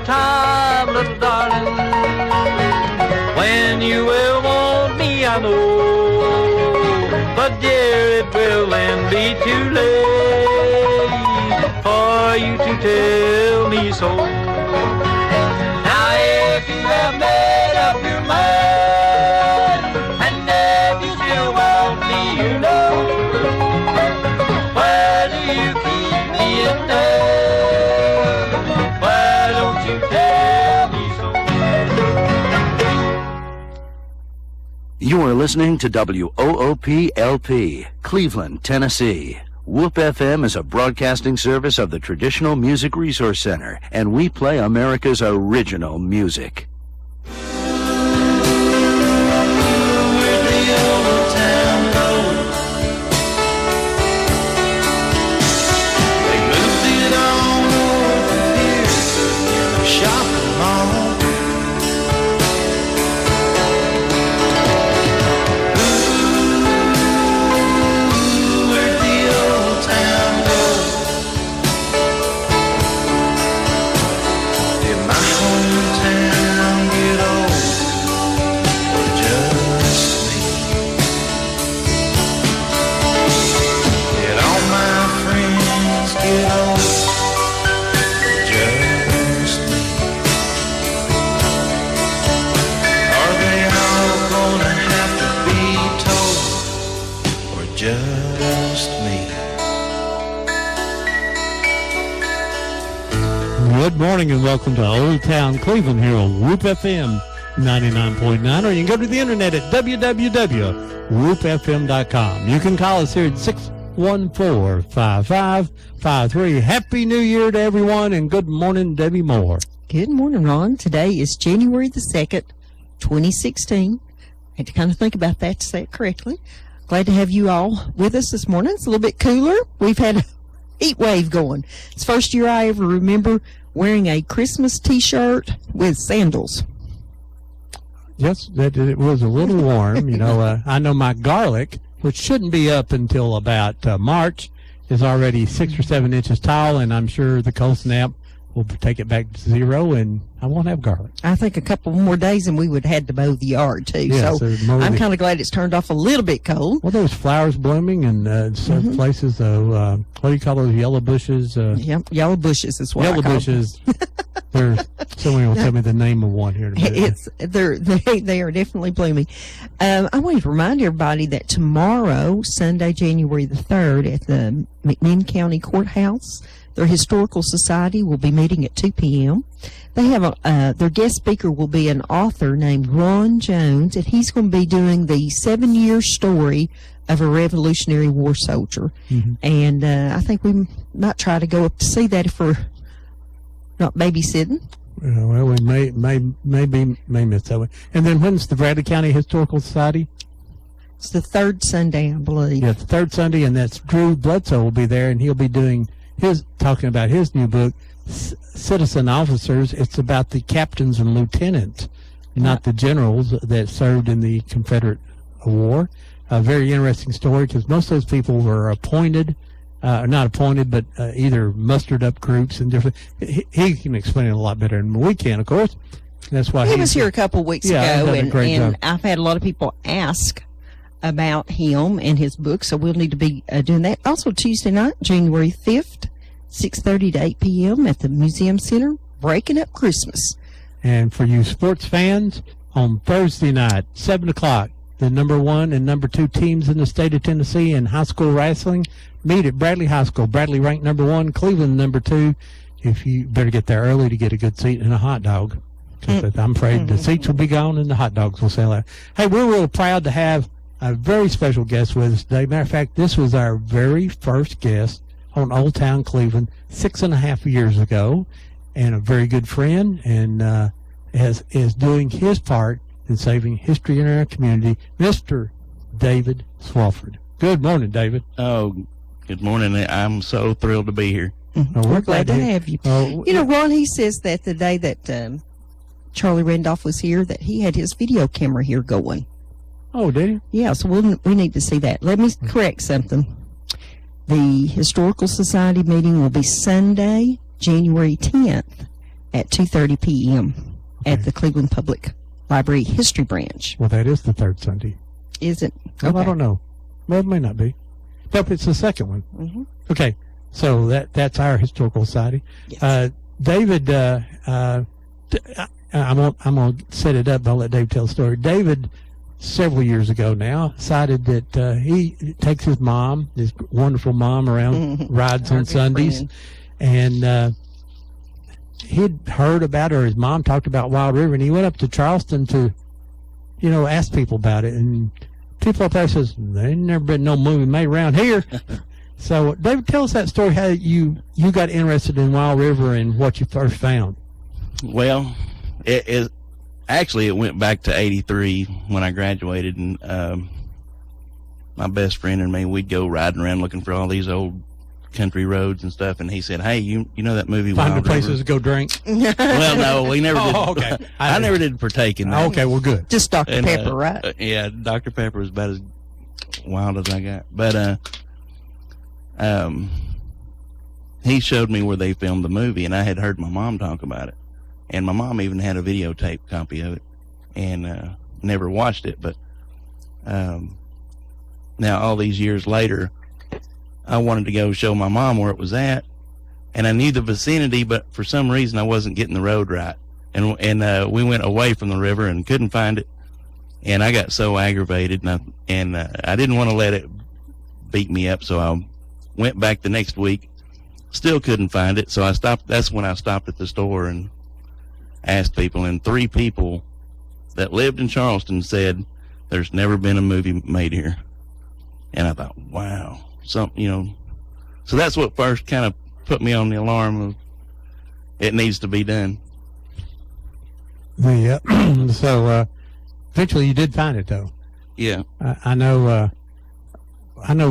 time, little darling. When you will want me, I know. But dear, it will then be too late for you to tell me so. Now if you have made up your mind, and if you still want me, you know, why do you keep me in there? Why don't you tell me so? You are listening to WOOP-LP, Cleveland, Tennessee. WHOOP FM is a broadcasting service of the Traditional Music Resource Center, and we play America's original music. Good morning and welcome to Old Town Cleveland here on WHOOP FM 99.9, or you can go to the internet at www.whoopfm.com. You can call us here at 614-5553. Happy New Year to everyone, and good morning, Debbie Moore. Good morning, Ron. Today is January the 2nd, 2016. I had to kind of think about that to say it correctly. Glad to have you all with us this morning. It's a little bit cooler. We've had a heat wave going. It's the first year I ever remember wearing a Christmas T-shirt with sandals. Yes, it was a little warm. You know, I know my garlic, which shouldn't be up until about March, is already 6 or 7 inches tall, and I'm sure the cold snap will take it back to 0, and I won't have garlic. I think a couple more days and we would have had to mow the yard, too. Yeah, so I'm kind of glad it's turned off a little bit cold. Well, there's flowers blooming in some places, though. What do you call those, yellow bushes? Yep, yellow bushes is what yellow I call bushes. There's somebody will tell me the name of one here in a minute. They are definitely blooming. I wanted to remind everybody that tomorrow, Sunday, January the 3rd, at the McMinn County Courthouse, their Historical Society will be meeting at 2 p.m. They have their guest speaker will be an author named Ron Jones, and he's going to be doing the 7-year story of a Revolutionary War soldier. Mm-hmm. And I think we might try to go up to see that if we're not babysitting. Well, we may miss that one. And then when's the Bradley County Historical Society? It's the 3rd Sunday, I believe. Yeah, the 3rd Sunday, and that's Drew Bledsoe will be there, and he'll be talking about his new book, Citizen Officers. It's about the captains and lieutenants, not the generals that served in the Confederate War. A very interesting story, because most of those people were appointed, not appointed, but either mustered up groups and different. He can explain it a lot better than we can, of course. That's why he was here a couple of weeks ago, and I've had a lot of people ask about him and his book, so we'll need to be doing that. Also, Tuesday night, January 5th, 6:30 to 8 p.m. at the Museum Center, Breaking Up Christmas. And for you sports fans, on Thursday night, 7 o'clock, the number 1 and number 2 teams in the state of Tennessee in high school wrestling meet at Bradley High School. Bradley ranked number 1, Cleveland number 2. If you better get there early to get a good seat and a hot dog. I'm afraid the seats will be gone and the hot dogs will sell out. Hey, we're real proud to have a very special guest with us today. Matter of fact, this was our very first guest on Old Town Cleveland 6.5 years ago, and a very good friend, and is doing his part in saving history in our community, Mr. David Swafford. Good morning, David. Oh, good morning. I'm so thrilled to be here. Well, we're glad to have you. You know, Ron, he says that the day that Charlie Randolph was here, that he had his video camera here going. Oh, did he? Yeah, so we need to see that. Let me correct something. The Historical Society meeting will be Sunday, January 10th at 2:30 p.m. at the Cleveland Public Library History Branch. Well, that is the third Sunday. Is it? Well, I don't know. Well, it may not be. Nope, it's the second one. Mm-hmm. Okay, so that's our historical society. Yes. David, I'm gonna set it up. But I'll let Dave tell the story. David, several years ago now, decided that he takes his mom, his wonderful mom, around rides Our on good Sundays, friend. and he'd heard about her. His mom talked about Wild River, and he went up to Charleston to, ask people about it. And people up there says, there ain't never been no movie made around here. So, David, tell us that story, how you got interested in Wild River and what you first found. Well, it went back to 83 when I graduated, and my best friend and me, we'd go riding around looking for all these old country roads and stuff, and he said, hey, you know that movie Find Wild the places River? to go drink. Well, no, we never did. Oh, okay. I never did partake in that. Okay, well, good. Just Dr. And, Pepper, right? Yeah, Dr. Pepper was about as wild as I got. But he showed me where they filmed the movie, and I had heard my mom talk about it. And my mom even had a videotape copy of it, and never watched it. But now, all these years later, I wanted to go show my mom where it was at, and I knew the vicinity, but for some reason I wasn't getting the road right. And we went away from the river and couldn't find it, and I got so aggravated, and I didn't want to let it beat me up, so I went back the next week, still couldn't find it, so I stopped. That's when I stopped at the store and asked people, and 3 people that lived in Charleston said there's never been a movie made here. And I thought, wow, so that's what first kind of put me on the alarm of it needs to be done. So eventually you did find it, though. Yeah. I know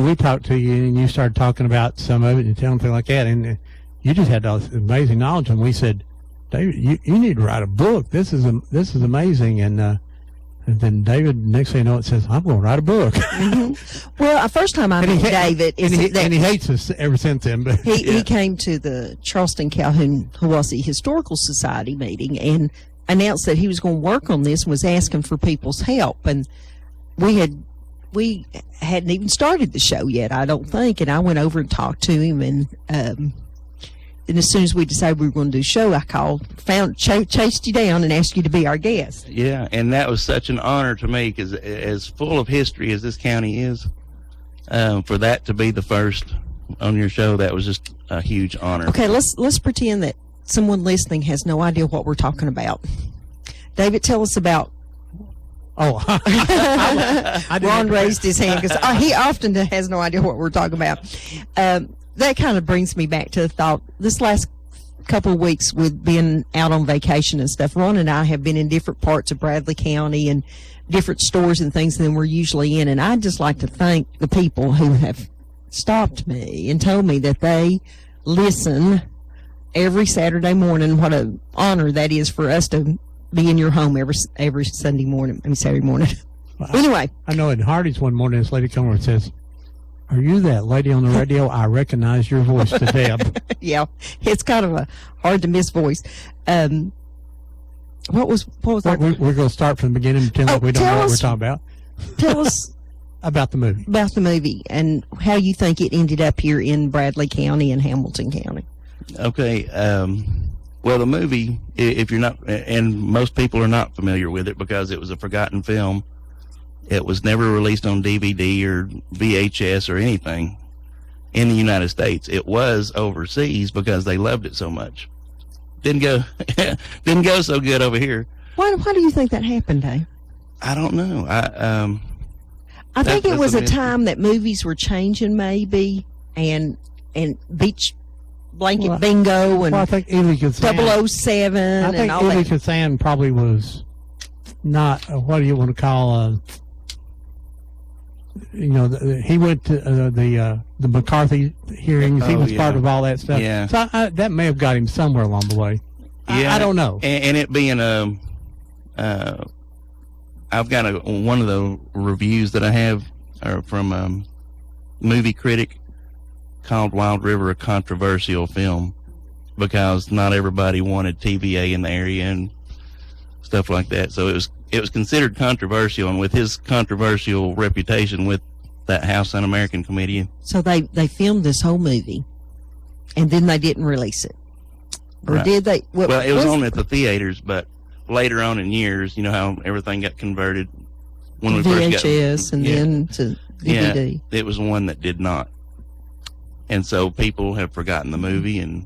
we talked to you, and you started talking about some of it and telling things like that, and you just had all this amazing knowledge, and we said, David, you need to write a book. This is amazing. And then David, next thing you know, it says, I'm going to write a book. Mm-hmm. Well, first time I met David, and he hates us ever since then. But he came to the Charleston Calhoun Hiwassee Historical Society meeting and announced that he was going to work on this and was asking for people's help. And we hadn't even started the show yet, I don't think. And I went over and talked to him, and as soon as we decided we were going to do a show, I called, chased you down, and asked you to be our guest. Yeah, and that was such an honor to me, because as full of history as this county is, for that to be the first on your show, that was just a huge honor. Okay, let's pretend that someone listening has no idea what we're talking about. David, tell us about. Oh, I Ron raised his hand because he often has no idea what we're talking about. That kind of brings me back to the thought, this last couple of weeks with being out on vacation and stuff, Ron and I have been in different parts of Bradley County and different stores and things than we're usually in. And I'd just like to thank the people who have stopped me and told me that they listen every Saturday morning. What an honor that is for us to be in your home every Saturday morning. Anyway. I know at Hardee's one morning, this lady comes over and says, are you that lady on the radio? I recognize your voice to Deb. Yeah, it's kind of a hard to miss voice. What was our... We're going to start from the beginning and pretend like we don't know what we're talking about. Tell us about the movie. About the movie and how you think it ended up here in Bradley County and Hamilton County. Okay. Well, the movie, if you're not, and most people are not familiar with it because it was a forgotten film. It was never released on DVD or VHS or anything in the United States. It was overseas because they loved it so much. Didn't go so good over here. Why do you think that happened, Dave? I don't know. I think it was a time that movies were changing, maybe, and Beach Blanket Bingo and I think Ely Kazan, 007 and all Ely that. Kazan probably was not, what do you want to call, he went to the McCarthy hearings. He was part of all that stuff. Yeah. So that may have got him somewhere along the way. Yeah, I don't know. And it being I've got one of the reviews that I have are from Movie Critic called Wild River, a controversial film. because not everybody wanted TVA in the area and stuff like that. So it was considered controversial, and with his controversial reputation with that House Un-American Committee. So they filmed this whole movie, and then they didn't release it, or Right. did they? Well, it was on at the theaters, but later on in years, you know how everything got converted when we first got VHS and yeah. then to DVD. Yeah, it was one that did not, and so people have forgotten the movie. And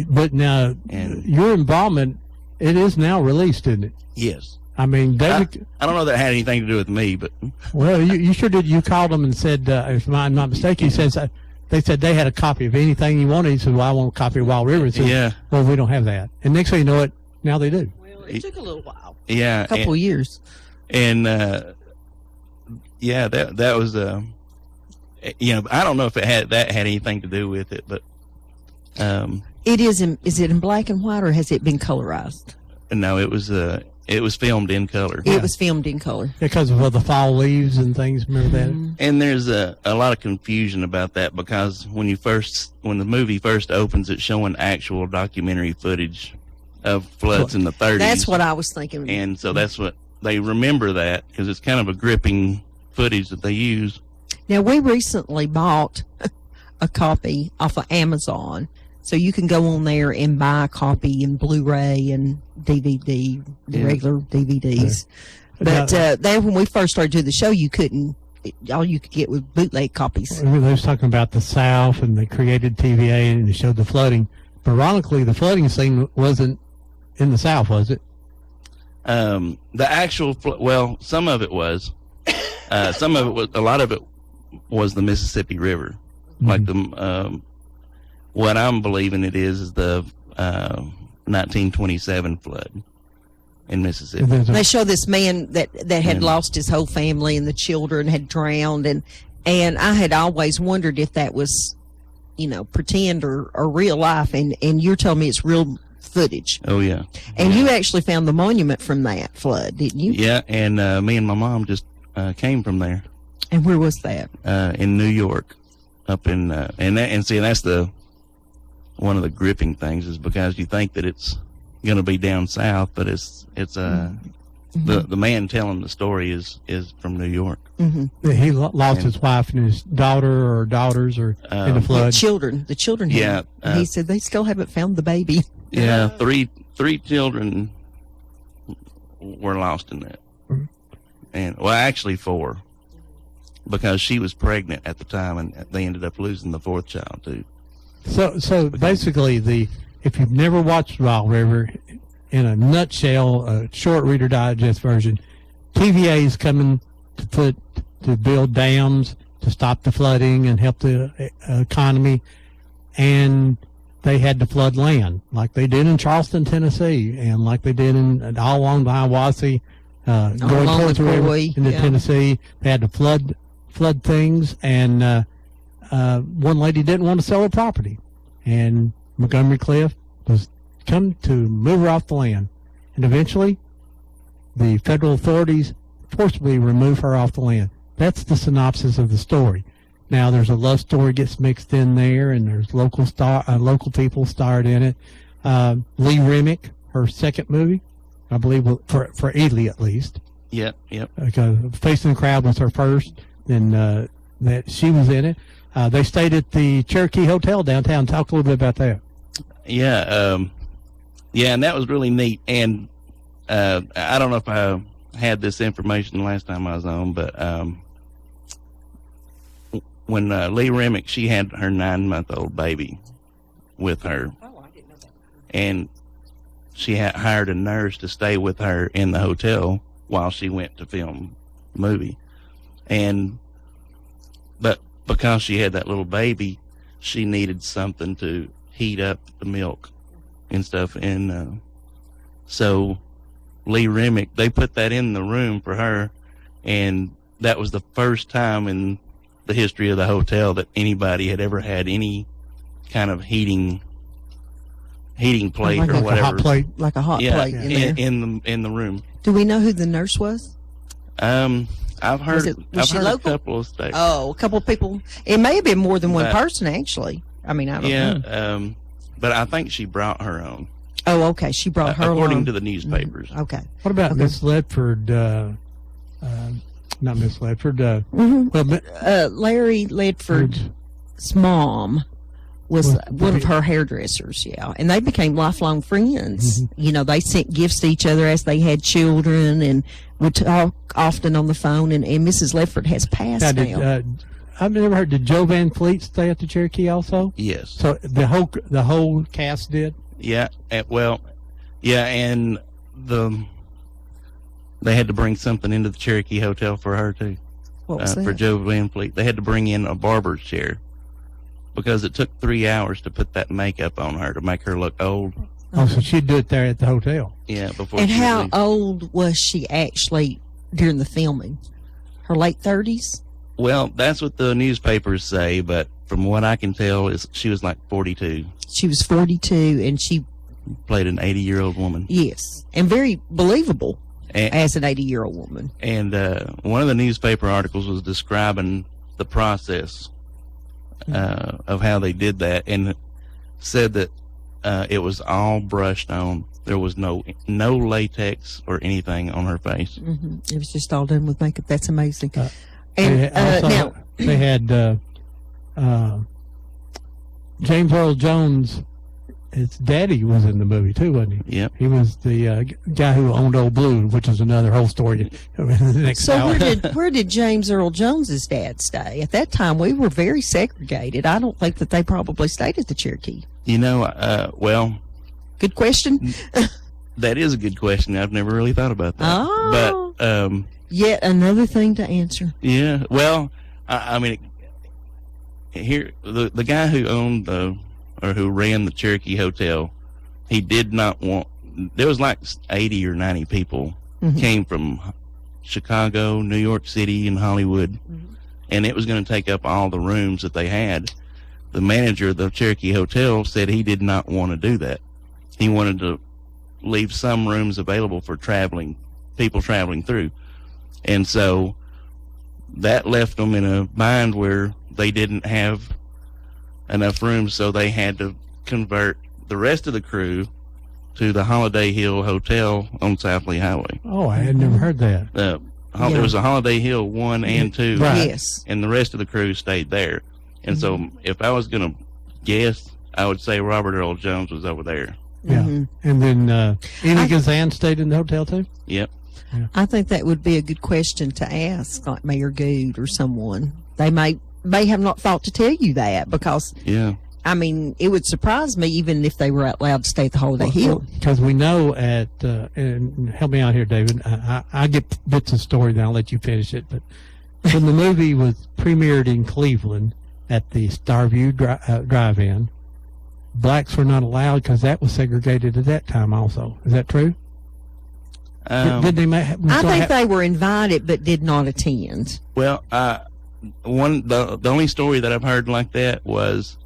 But now, And- your involvement, it is now released, isn't it? yes, I mean, David. I don't know that it had anything to do with me, but Well, you sure did. You called them and said, if I'm not mistaken, he says they said they had a copy of anything you wanted. He said, "Well, I want a copy of Wild River." He said, yeah, Well, we don't have that. And next thing you know it, now they do. Well, it took a little while, yeah, a couple of years. and yeah, that was you know, I don't know if it had anything to do with it, but It is. Is it in black and white, or has it been colorized? no, it was filmed in color. It was filmed in color. Because of the fall leaves and things. Remember that? Mm-hmm. And there's a lot of confusion about that, because when the movie first opens, it's showing actual documentary footage of floods in the 30s. That's what I was thinking. And so that's what they remember, that because it's kind of a gripping footage that they use. Now, we recently bought a copy off of Amazon, so you can go on there and buy a copy in Blu-ray and DVD, the Yeah. regular DVDs. But then when we first started doing the show, you couldn't. All you could get was bootleg copies. They was talking about the South, and they created TVA, and they showed the flooding. But ironically, the flooding scene wasn't in the South, was it? The actual, well, some of it was. Some of it was, a lot of it was the Mississippi River. Like the, what I'm believing it is the 1927 flood in Mississippi. There's a- They show this man that had Yeah. lost his whole family, and the children had drowned, and I had always wondered if that was, pretend or real life, and you're telling me it's real footage. Oh yeah, And you actually found the monument from that flood, didn't you? yeah. And me and my mom just came from there And where was that? in New York, up in and see, that's one of the gripping things, is because you think that it's going to be down south, but it's the man telling the story is from New York. Mm-hmm. He lost his wife and his daughter or daughters or in the flood. The children. Had, Yeah, and he said they still haven't found the baby. Yeah, three children were lost in that, and well, actually 4, because she was pregnant at the time, and they ended up losing the 4th child too. So basically, if you've never watched Wild River, in a nutshell, a short Reader Digest version, TVA is coming to build dams to stop the flooding and help the economy, and they had to flood land like they did in Charleston, Tennessee, and like they did all along the Hiawassee, going along towards the the river Coy, into yeah. Tennessee. They had to flood things, and one lady didn't want to sell her property, and Montgomery Clift was come to move her off the land, and eventually the federal authorities forcibly remove her off the land. That's the synopsis of the story. Now there's a love story gets mixed in there, and there's local people starred in it. Lee Remick, her second movie, I believe, for Ely at least. Yep. Because Facing the Crowd was her first, and that she was in it. They stayed at the Cherokee Hotel downtown. Talk a little bit about that. Yeah, and that was really neat. And I don't know if I had this information the last time I was on, but when Lee Remick, she had her 9-month-old baby with her, Oh, I didn't know that. and she had hired a nurse to stay with her in the hotel while she went to film the movie. But because she had that little baby, she needed something to heat up the milk and stuff. And so Lee Remick, they put that in the room for her, and that was the first time in the history of the hotel that anybody had ever had any kind of heating plate Like or a whatever. Hot plate. Like a hot plate in there. in the room. Do we know who the nurse was? I've heard Was she a local? couple of states. Oh, a couple of people. It may have been more than one But- person, actually. I mean, I don't know. but I think she brought her own, Oh, okay. She brought her according along. to the newspapers. Okay. What about Okay. Miss Ledford? Not Miss Ledford. Mhm. Well, Larry Ledford's mom was Well, one of her hairdressers, yeah. And they became lifelong friends. Mm-hmm. You know, they sent gifts to each other as they had children and would talk often on the phone. And Mrs. Ledford has passed now. I've never heard. Did Joe Van Fleet stay at the Cherokee also? Yes. So the whole cast did. Yeah. And they had to bring something into the Cherokee Hotel for her too. What was For that? Joe Van Fleet, they had to bring in a barber's chair because it took 3 hours to put that makeup on her to make her look old. Oh, so she'd do it there at the hotel. Yeah, before. And she would how leave. old was she actually during the filming? Her late 30s? Well, that's what the newspapers say, but from what I can tell, is she was like 42, She was 42, and she, played an 80-year-old woman. yes, and very believable And, as an 80-year-old woman. and one of the newspaper articles was describing the process of how they did that, and said that it was all brushed on. There was no latex or anything on her face. Hmm. It was just all done with makeup. That's amazing. They And also now, they had James Earl Jones. His daddy was in the movie too, wasn't he? Yep. He was the guy who owned Old Blue, which is another whole story in the next so hour. where did James Earl Jones's dad stay? At that time, we were very segregated. I don't think that they probably stayed at the Cherokee. You know, well, Good question. that is a good question. I've never really thought about that. Oh. But Yet another thing to answer. yeah, well, I mean, here the guy who owned or who ran the Cherokee Hotel, he did not want. There was like 80 or 90 people Mhm. came from Chicago, New York City, and Hollywood, and it was going to take up all the rooms that they had. The manager of the Cherokee Hotel said he did not want to do that. He wanted to leave some rooms available for people traveling through. And so that left them in a bind where they didn't have enough rooms, so they had to convert the rest of the crew to the Holiday Hill Hotel on South Lee Highway. Oh, I had never heard that. Yeah. There was a Holiday Hill 1 and 2, Right. Yes. and the rest of the crew stayed there. And so if I was going to guess, I would say Robert Earl Jones was over there. Yeah. Mhm. And then Eddie Gazan stayed in the hotel too. Yep. I think that would be a good question to ask, like Mayor Good or someone. They may have not thought to tell you that because, Yeah. I mean, it would surprise me even if they were allowed to stay at the Holiday Hill. Because we know and help me out here, David. I get bits of story, then I'll let you finish it. But when the movie was premiered in Cleveland at the Starview Drive-In, blacks were not allowed because that was segregated at that time also. Is that true? Did they I think they were invited but did not attend. Well, the only story that I've heard like that was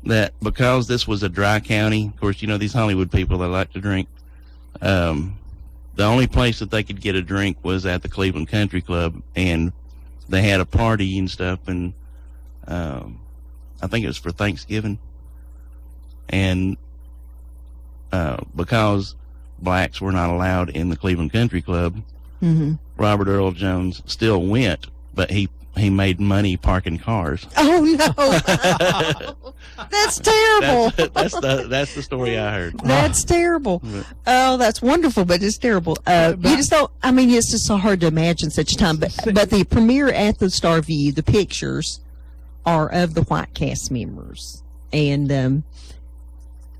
that because this was a dry county, of course, you know, these Hollywood people, they like to drink. The only place that they could get a drink was at the Cleveland Country Club, and they had a party and stuff, and I think it was for Thanksgiving. And because blacks were not allowed in the Cleveland Country Club, Hmm. Robert Earl Jones still went, but he made money parking cars. Oh, no. That's terrible. That's the story I heard. That's terrible. But- Oh, that's wonderful, but it's terrible. You just don't. I mean, it's just so hard to imagine such a time. But the premiere at the Starview, the pictures are of the white cast members, and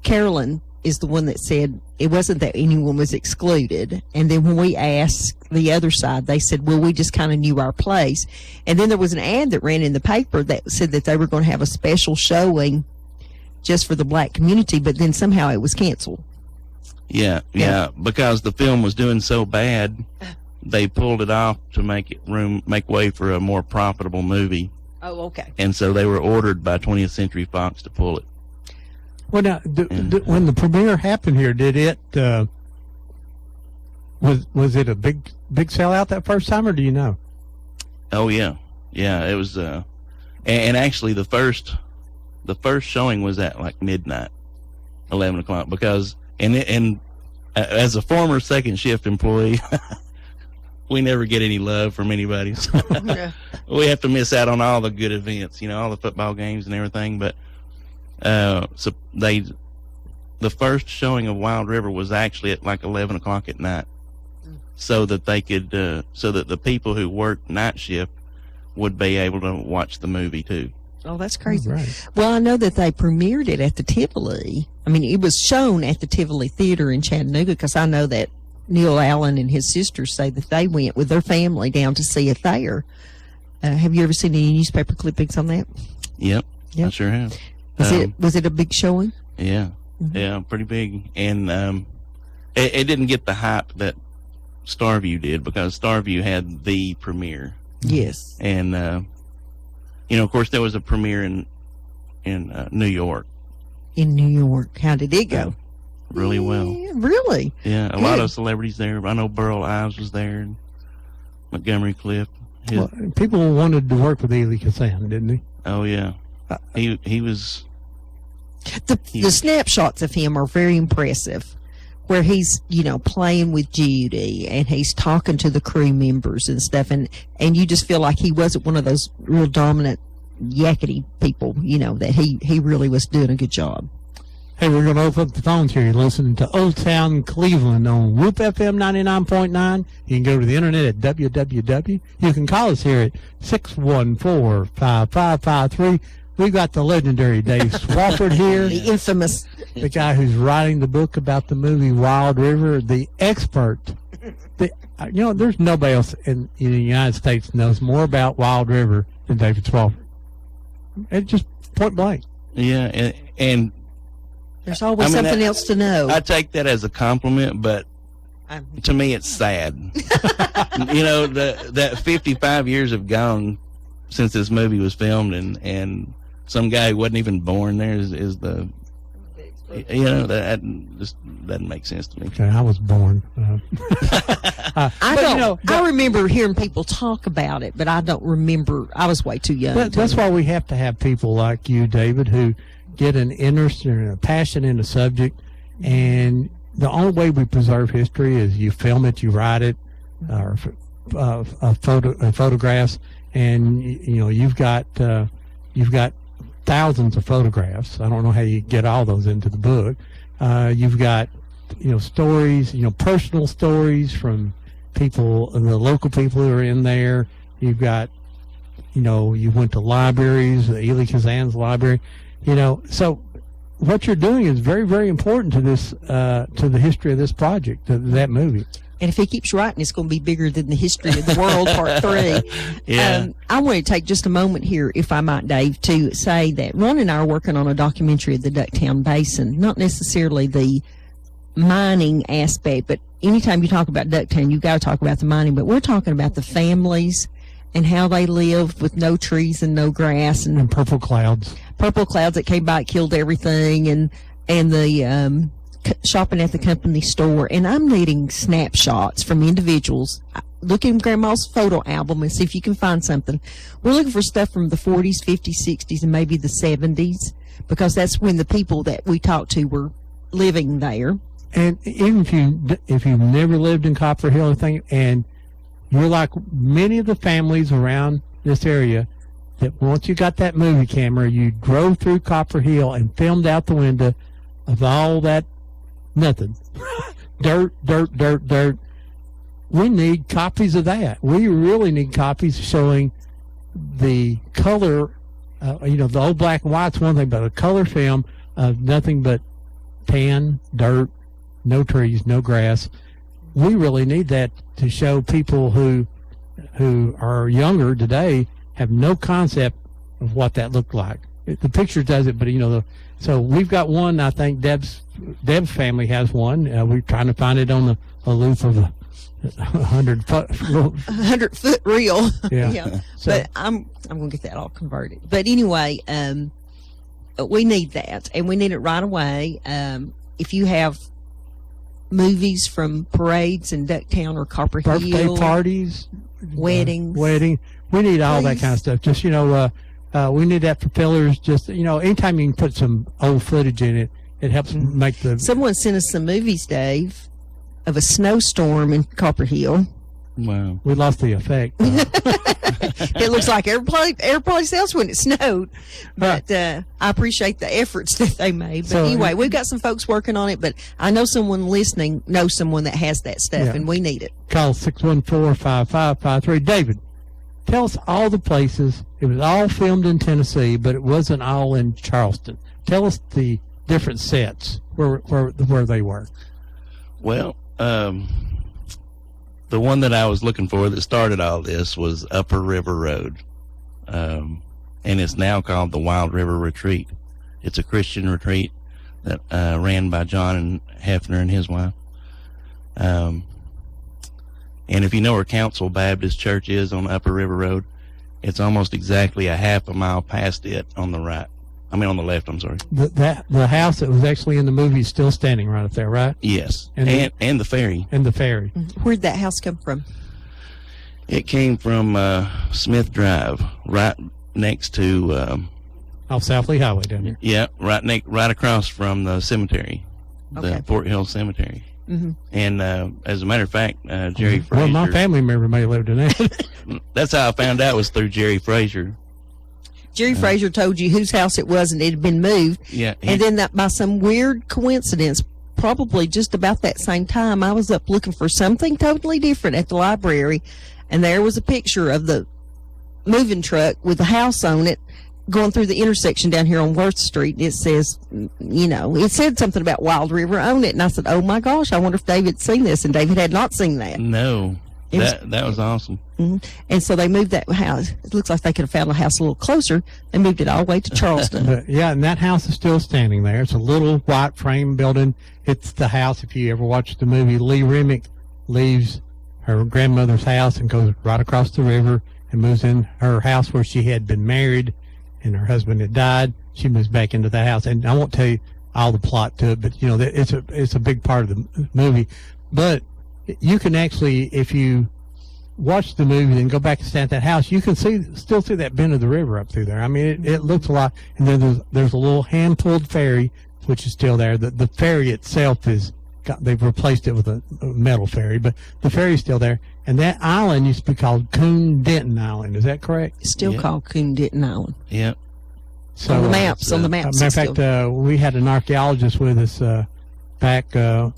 Carolyn is the one that said it wasn't that anyone was excluded. And then when we asked the other side, they said, well, we just kind of knew our place. And then there was an ad that ran in the paper that said that they were going to have a special showing just for the black community, but then somehow it was canceled. Yeah, because the film was doing so bad, they pulled it off to make way for a more profitable movie. Oh, okay. And so they were ordered by 20th Century Fox to pull it. Well, now, when the premiere happened here, did it was it a big sellout that first time, or do you know? Oh yeah, it was. And actually, the first showing was at like midnight. 11 o'clock because, and as a former second shift employee, we never get any love from anybody. So we have to miss out on all the good events, all the football games and everything. But so the first showing of Wild River was actually at like 11 o'clock at night, so that they could, so that the people who worked night shift would be able to watch the movie too. Oh, that's crazy. Right. Well, I know that they premiered it at the Tivoli. I mean, it was shown at the Tivoli Theater in Chattanooga because I know that Neil Allen and his sisters say that they went with their family down to see it there. Have you ever seen any newspaper clippings on that? Yep. Yep. I sure have. Was it a big showing? Yeah. Mhm. Yeah, pretty big. And it didn't get the hype that Starview did because Starview had the premiere. Yes. And, of course, there was a premiere in New York. In New York. How did it go? Really well. Yeah, really? Yeah, a lot of celebrities there. I know Burl Ives was there, and Montgomery Clift. Well, people wanted to work with Ely Kazan, didn't they? Oh yeah, he was. The snapshots of him are very impressive, where he's playing with Judy and he's talking to the crew members and stuff, and you just feel like he wasn't one of those real dominant yakety people, that he really was doing a good job. Hey, we're going to open up the phones here. You're listening to Old Town Cleveland on Whoop FM 99.9. You can go to the internet at www. You can call us here at 614-5553. We've got the legendary Dave Swafford here, The infamous. the guy who's writing the book about the movie Wild River, the expert. There's nobody else in the United States knows more about Wild River than David Swafford. It's just point blank. Yeah, and There's always something else to know. I take that as a compliment, but to me it's sad. That 55 years have gone since this movie was filmed, and some guy who wasn't even born there is the, that just doesn't make sense to me. Okay, I was born. I remember hearing people talk about it, but I don't remember. I was way too young. That's why we have to have people like you, David, who get an interest and a passion in the subject. And the only way we preserve history is you film it, you write it, or photographs, and you've got thousands of photographs. I don't know how you get all those into the book. You've got stories, personal stories from people, the local people who are in there. You've got you went to libraries, Ely Kazan's library. So what you're doing is very, very important to this, to the history of this project, to that movie. And if he keeps writing, it's going to be bigger than the history of the world, part 3. Yeah. I want to take just a moment here, if I might, Dave, to say that Ron and I are working on a documentary of the Ducktown Basin, not necessarily the mining aspect, but anytime you talk about Ducktown, you've got to talk about the mining, but we're talking about the families and how they lived with no trees and no grass and purple clouds that came by, killed everything, and the shopping at the company store. And I'm needing snapshots from individuals. Look in Grandma's photo album and see if you can find something. We're looking for stuff from the 40s, 50s, 60s, and maybe the 70s, because that's when the people that we talked to were living there. And even if you've never lived in Copper Hill or thing, and you're like many of the families around this area, that once you got that movie camera, you drove through Copper Hill and filmed out the window of all that nothing. dirt. We need copies of that. We really need copies showing the color, the old black and white's one thing, but a color film of nothing but tan, dirt, no trees, no grass. We really need that to show people who are younger today have no concept of what that looked like. The picture does it, but so we've got one. I think Deb's family has one. We're trying to find it on the aloof of a 100-foot reel. Yeah. So, but I'm going to get that all converted. But anyway, we need that, and we need it right away. If you have movies from parades in Ducktown or Copper Hill, birthday parties, weddings, we need all that kind of stuff. Just we need that for fillers. Just anytime you can put some old footage in it, it helps make the. Someone sent us some movies, Dave, of a snowstorm in Copper Hill. Wow. We lost the effect. It looks like every place else when it snowed. But I appreciate the efforts that they made. But So- anyway, we've got some folks working on it, but I know someone listening knows someone that has that stuff, Yeah. and we need it. Call 614-5553. David, tell us all the places. It was all filmed in Tennessee, but it wasn't all in Charleston. Tell us the different sets where they were. Well, the one that I was looking for that started all this was Upper River Road. And it's now called the Wild River Retreat. It's a Christian retreat that ran by John Hefner and his wife. And if you know where Council Baptist Church is on Upper River Road, it's almost exactly a half a mile past it on the right. I mean, on the left, I'm sorry. The house that was actually in the movie is still standing right up there, right? Yes. And And the ferry. And the ferry. Where'd that house come from? It came from Smith Drive, right next to, Off South Lee Highway down here. yeah, right across from the cemetery, Okay. the Fort Hill Cemetery. Mhm. And as a matter of fact, Jerry Frazier. Well, my family member may have lived in that. That's how I found out, was through Jerry Frazier. Jerry Frazier told you whose house it was, and it had been moved. Yeah. And then that, by some weird coincidence, probably just about that same time, I was up looking for something totally different at the library, and there was a picture of the moving truck with the house on it going through the intersection down here on Worth Street. It says, it said something about Wild River on it, and I said, oh my gosh, I wonder if David's seen this, and David had not seen that. No. It was- That was awesome. And so they moved that house. It looks like they could have found a house a little closer. They moved it all the way to Charleston. But yeah, and that house is still standing there. It's a little white frame building. It's the house, if you ever watched the movie, Lee Remick leaves her grandmother's house and goes right across the river and moves in her house where she had been married and her husband had died. She moves back into that house. And I won't tell you all the plot to it, but it's a big part of the movie. But you can actually, if you watch the movie and go back and stand at that house, you can still see that bend of the river up through there. I mean, it looks a lot. And then there's a little hand-pulled ferry, which is still there. The ferry itself they've replaced it with a metal ferry, but the ferry's still there. And that island used to be called Coon Denton Island. Is that correct? It's still Yeah. called Coon Denton Island. Yep. So, On the maps, on the maps. Matter of it's fact, still- we had an archaeologist with us back, has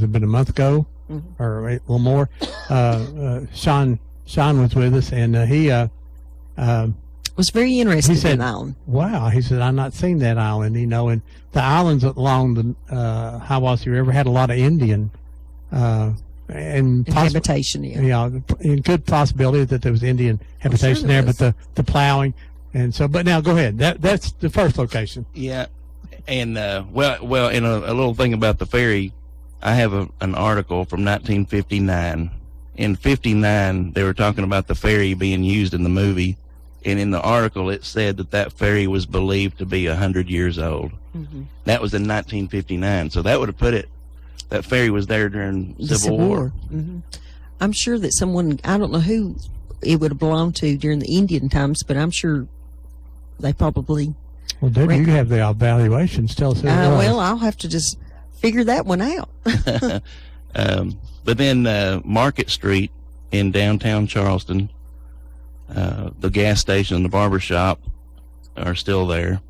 it been a month ago? Mm-hmm. Or a little more? Sean was with us, and he was very interested he said, in the island. wow, he said, I've not seen that island, and the islands along the Hiwassee River had a lot of Indian and Habitation, yeah. yeah, and good possibility that there was Indian habitation there there, but the plowing, and so, but now go ahead. That's the first location. Yeah. And, well, and a little thing about the ferry, I have an article from 1959. In 59, they were talking about the ferry being used in the movie. And in the article, it said that ferry was believed to be 100 years old. Mm-hmm. That was in 1959. So that would have put it, that ferry was there during The Civil War. Mm-hmm. I'm sure that someone, I don't know who it would have belonged to during the Indian times, but I'm sure they probably, Well, David, you have the evaluations. Tell us who it was. well, I'll have to just figure that one out. But then Market Street in downtown Charleston, the gas station and the barber shop are still there.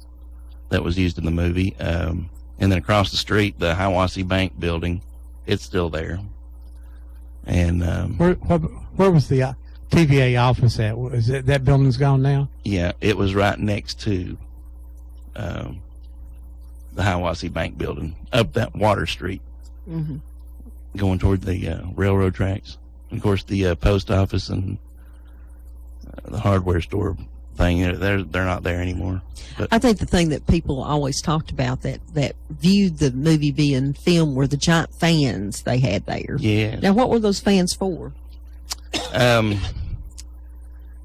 That was used in the movie. And then across the street, the Hiwassee Bank building, it's still there. And Where was the TVA office at? Is that building's gone now? yeah, it was right next to the Hiwassee Bank building, up that Water Street, Mm-hmm. going toward the railroad tracks. And of course, the post office and the hardware store thing, they're not there anymore. But I think the thing that people always talked about that viewed the movie being filmed were the giant fans they had there. yeah, Now, what were those fans for?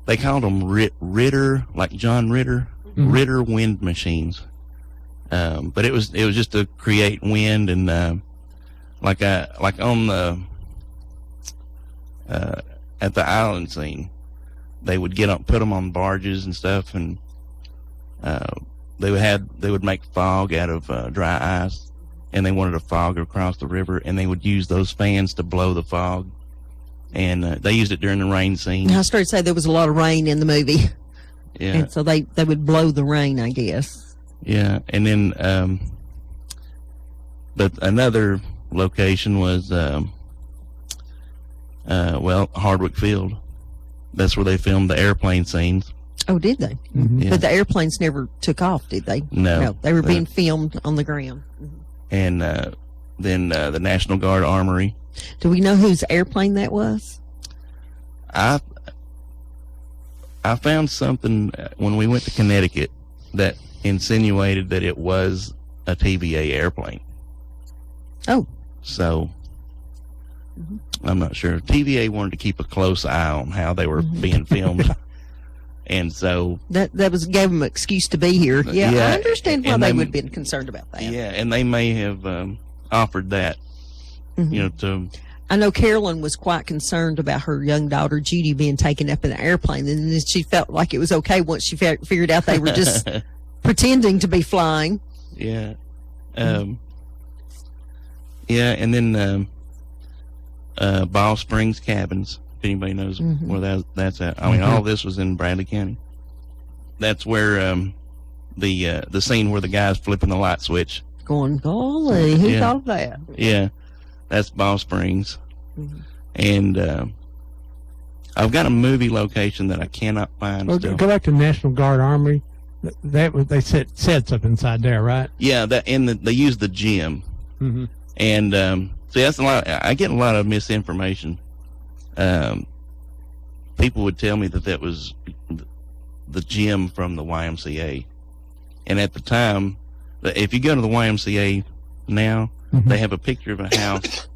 they called them Ritter, like John Ritter, Mhm. Ritter wind machines. But it was just to create wind and like on the at the island scene, they would put them on barges and stuff, and they would make fog out of dry ice, and they wanted a fog across the river, and they would use those fans to blow the fog, and they used it during the rain scene. I started to say there was a lot of rain in the movie, Yeah, and so they would blow the rain, I guess. yeah, and then but another location was Hardwick Field. That's where they filmed the airplane scenes. Oh, did they? Mhm. Yeah. But the airplanes never took off, did they? No, they were being filmed on the ground. and then the National Guard Armory. Do we know whose airplane that was? I found something when we went to Connecticut that insinuated that it was a TVA airplane. Oh. So Mhm. I'm not sure. TVA wanted to keep a close eye on how they were being filmed. And so That gave them an excuse to be here. Yeah, Yeah, I understand why and they they- would have been concerned about that. yeah, and they may have offered that, Mhm. you know, to I know Carolyn was quite concerned about her young daughter Judy being taken up in the airplane, and then she felt like it was okay once she figured out they were just pretending to be flying. yeah. Yeah, and then Ball Springs Cabins, if anybody knows Mhm. where that's at. I mean, all this was in Bradley County. That's where the scene where the guy's flipping the light switch. Going, golly, who Yeah. thought of that? Yeah, that's Ball Springs. Mhm. And I've got a movie location that I cannot find Well, still. go back to National Guard Armory. That was, they said something inside there, right? Yeah, they use the gym. Mm-hmm. And see, that's a lot. I get a lot of misinformation. People would tell me that was the gym from the YMCA, and at the time, if you go to the YMCA now, Mhm. they have a picture of a house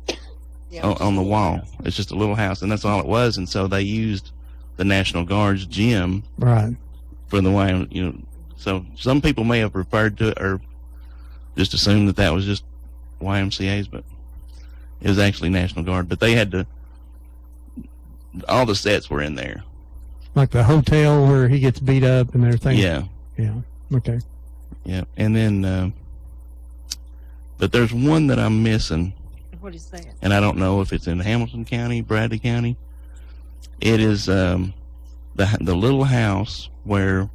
on the wall. It's just a little house, and that's all it was. And so they used the National Guard's gym Right. for the YM. You know, so some people may have referred to it or just assumed that was just YMCA's, but it was actually National Guard. But they had all the sets were in there. Like the hotel where he gets beat up and everything. Yeah, Yeah. Okay. yeah. And then, but there's one that I'm missing, What is that? and I don't know if it's in Hamilton County, Bradley County. It is the little house where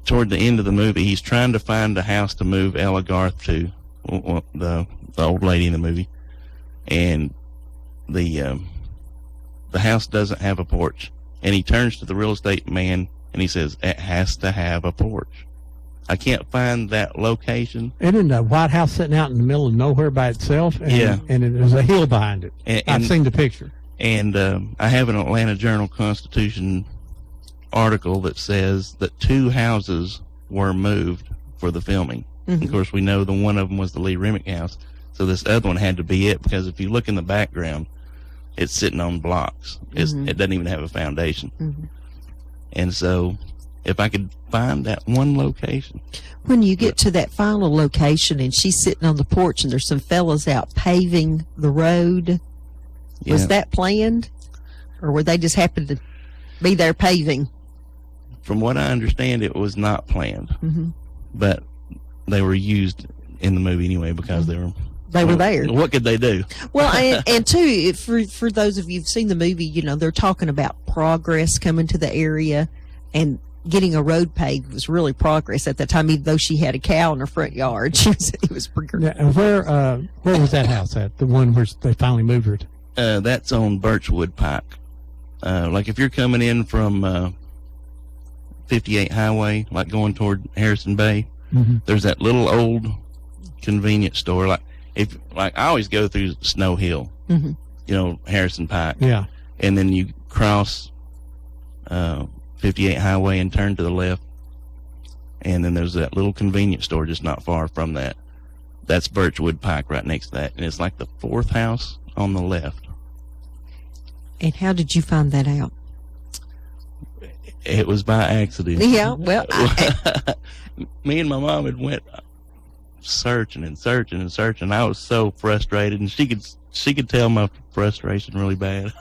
toward the end of the movie he's trying to find a house to move Ella Garth to, the old lady in the movie, and the house doesn't have a porch, and he turns to the real estate man and he says it has to have a porch. I can't find that location. Isn't the White House sitting out in the middle of nowhere by itself? And, Yeah. And there's a hill behind it. And, I've seen the picture. And I have an Atlanta Journal-Constitution article that says that 2 houses were moved for the filming. Mhm. Of course, we know the one of them was the Lee Remick house, so this other one had to be it, because if you look in the background, it's sitting on blocks. Mhm. It doesn't even have a foundation. Mhm. And so if I could find that one location. When you get to that final location and she's sitting on the porch and there's some fellas out paving the road, was Yeah. that planned? Or were they just happen to be there paving? From what I understand, it was not planned, Mm-hmm. but they were used in the movie anyway because they were there. What could they do? Well, and too, for those of you who've seen the movie, you know, they're talking about progress coming to the area, and getting a road paved was really progress at that time, even though she had a cow in her front yard. It was progress. Yeah, and where was that house at? The one where they finally moved her to? That's on Birchwood Pike. Like if you're coming in from 58 Highway, like going toward Harrison Bay, Mm-hmm. there's that little old convenience store. Like I always go through Snow Hill, Mhm. you know, Harrison Pike, Yeah. and then you cross 58 Highway and turn to the left, and then there's that little convenience store just not far from that. That's Birchwood Pike right next to that, and it's like the 4th house on the left. And how did you find that out? It was by accident. Yeah, well, Me and my mom had went searching and searching and searching. I was so frustrated, and she could tell my frustration really bad.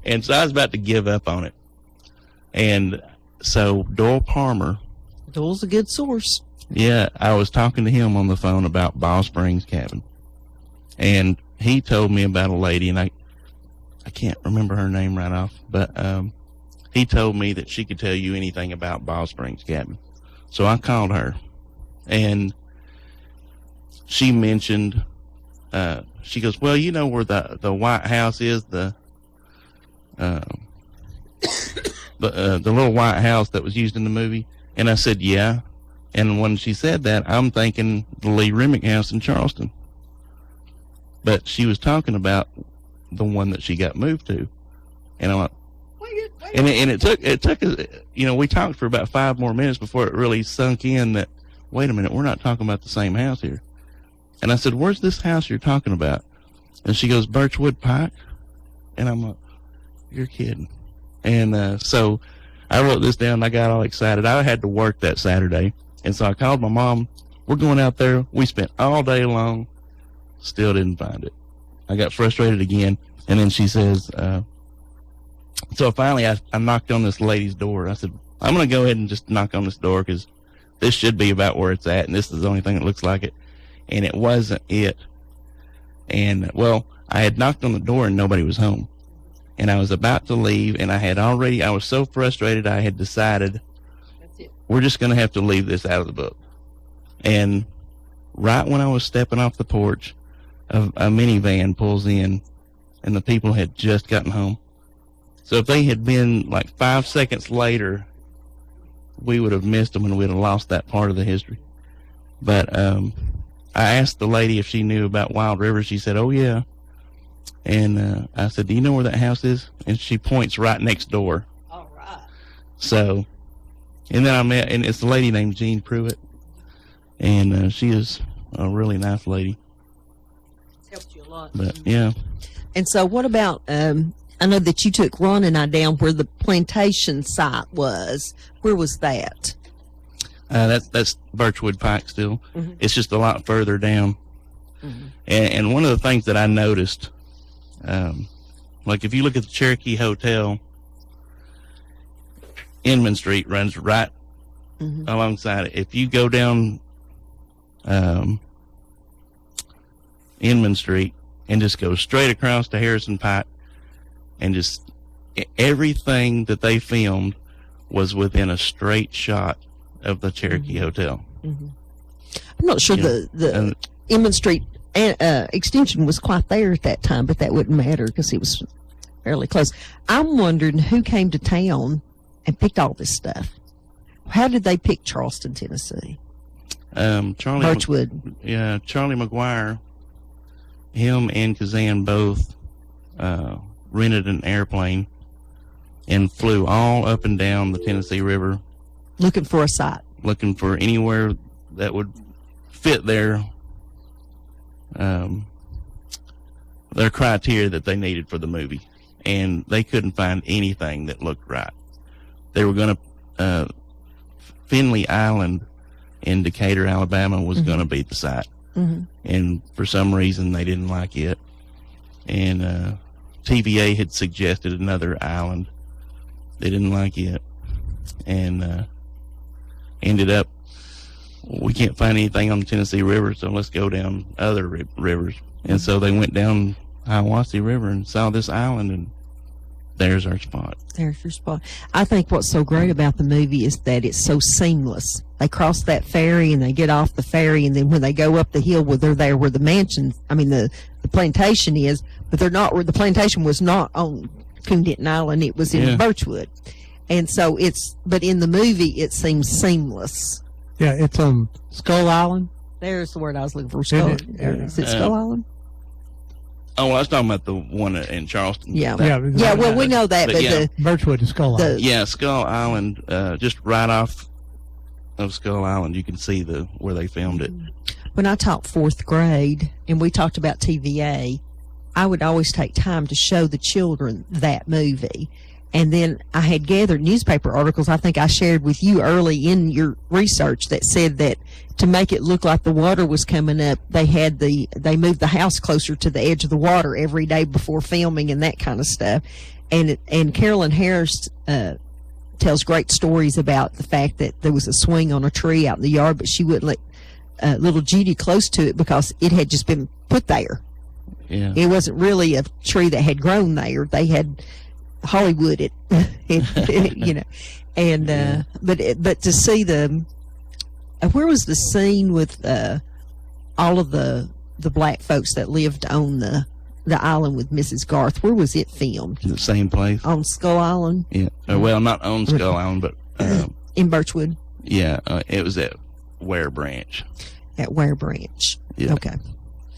And so I was about to give up on it. And so Doyle Palmer Doyle's a good source. Yeah, I was talking to him on the phone about Ball Springs Cabin, and he told me about a lady, and I can't remember her name right off, but he told me that she could tell you anything about Ball Springs Cabin. So I called her, and she mentioned, she goes, well, you know where the White House is, the little white house that was used in the movie? And I said, yeah. And when she said that, I'm thinking the Lee Remick house in Charleston. But she was talking about the one that she got moved to. And I'm like, and it took us, we talked for about 5 more minutes before it really sunk in that, wait a minute, we're not talking about the same house here. And I said, where's this house you're talking about? And she goes, Birchwood Pike. And I'm like, you're kidding. And so I wrote this down and I got all excited. I had to work that Saturday. And so I called my mom. We're going out there. We spent all day long. Still didn't find it. I got frustrated again. And then she says, so finally I knocked on this lady's door. I said, I'm going to go ahead and just knock on this door because this should be about where it's at. And this is the only thing that looks like it. And it wasn't it. And, well, I had knocked on the door and nobody was home. And I was about to leave, and I was so frustrated, I had decided we're just going to have to leave this out of the book. And right when I was stepping off the porch, a minivan pulls in, and the people had just gotten home. So if they had been like 5 seconds later, we would have missed them and we'd have lost that part of the history. But I asked the lady if she knew about Wild River. She said, oh, yeah. And I said, do you know where that house is? And she points right next door. All right. So, and then and it's a lady named Jean Pruitt. And she is a really nice lady. It's helped you a lot. But, yeah. And so what about, I know that you took Ron and I down where the plantation site was. Where was that? That's Birchwood Pike still. Mm-hmm. It's just a lot further down. Mm-hmm. And one of the things that I noticed, like if you look at the Cherokee Hotel, Inman Street runs right alongside it. If you go down Inman Street and just go straight across to Harrison Pike, and just everything that they filmed was within a straight shot of the Cherokee Hotel. Mm-hmm. I'm not sure the Inman Street extension was quite there at that time, but that wouldn't matter because it was fairly close. I'm wondering who came to town and picked all this stuff. How did they pick Charleston, Tennessee? Birchwood. Charlie McGuire, him and Kazan both rented an airplane and flew all up and down the Tennessee River. Looking for a site. Looking for anywhere that would fit their criteria that they needed for the movie. And they couldn't find anything that looked right. They were going to, Finley Island in Decatur, Alabama was going to be the site. Mm-hmm. And for some reason they didn't like it. And TVA had suggested another island. They didn't like it. And ended up, we can't find anything on the Tennessee River, so let's go down other rivers. And so they went down Hiawassee River and saw this island, and there's our spot. There's your spot. I think what's so great about the movie is that it's so seamless. They cross that ferry and they get off the ferry, and then when they go up the hill, they're there where the mansion, the plantation is, but they're not where the plantation was not on Coon Denton Island. It was in Birchwood. And so but in the movie, it seems seamless. Yeah, it's on Skull Island. There's the word I was looking for. Skull. Is it Skull Island? Oh, well, I was talking about the one in Charleston. Yeah. Well, we know that, but yeah. Birchwood is Skull Island. Yeah, Skull Island, just right off of Skull Island, you can see where they filmed it. When I taught 4th grade and we talked about TVA, I would always take time to show the children that movie. And then I had gathered newspaper articles I think I shared with you early in your research that said that to make it look like the water was coming up, they moved the house closer to the edge of the water every day before filming and that kind of stuff. And Carolyn Harris tells great stories about the fact that there was a swing on a tree out in the yard, but she wouldn't let little Judy close to it because it had just been put there. Yeah. It wasn't really a tree that had grown there. They had Hollywood it, you know. And but to see the where was the scene with all of the black folks that lived on the island with Mrs. Garth? Where was it filmed? The same place. On Skull Island? Yeah. Well, not on Skull Island, but In Birchwood? yeah, it was at Ware Branch. At Ware Branch. Yeah. Okay.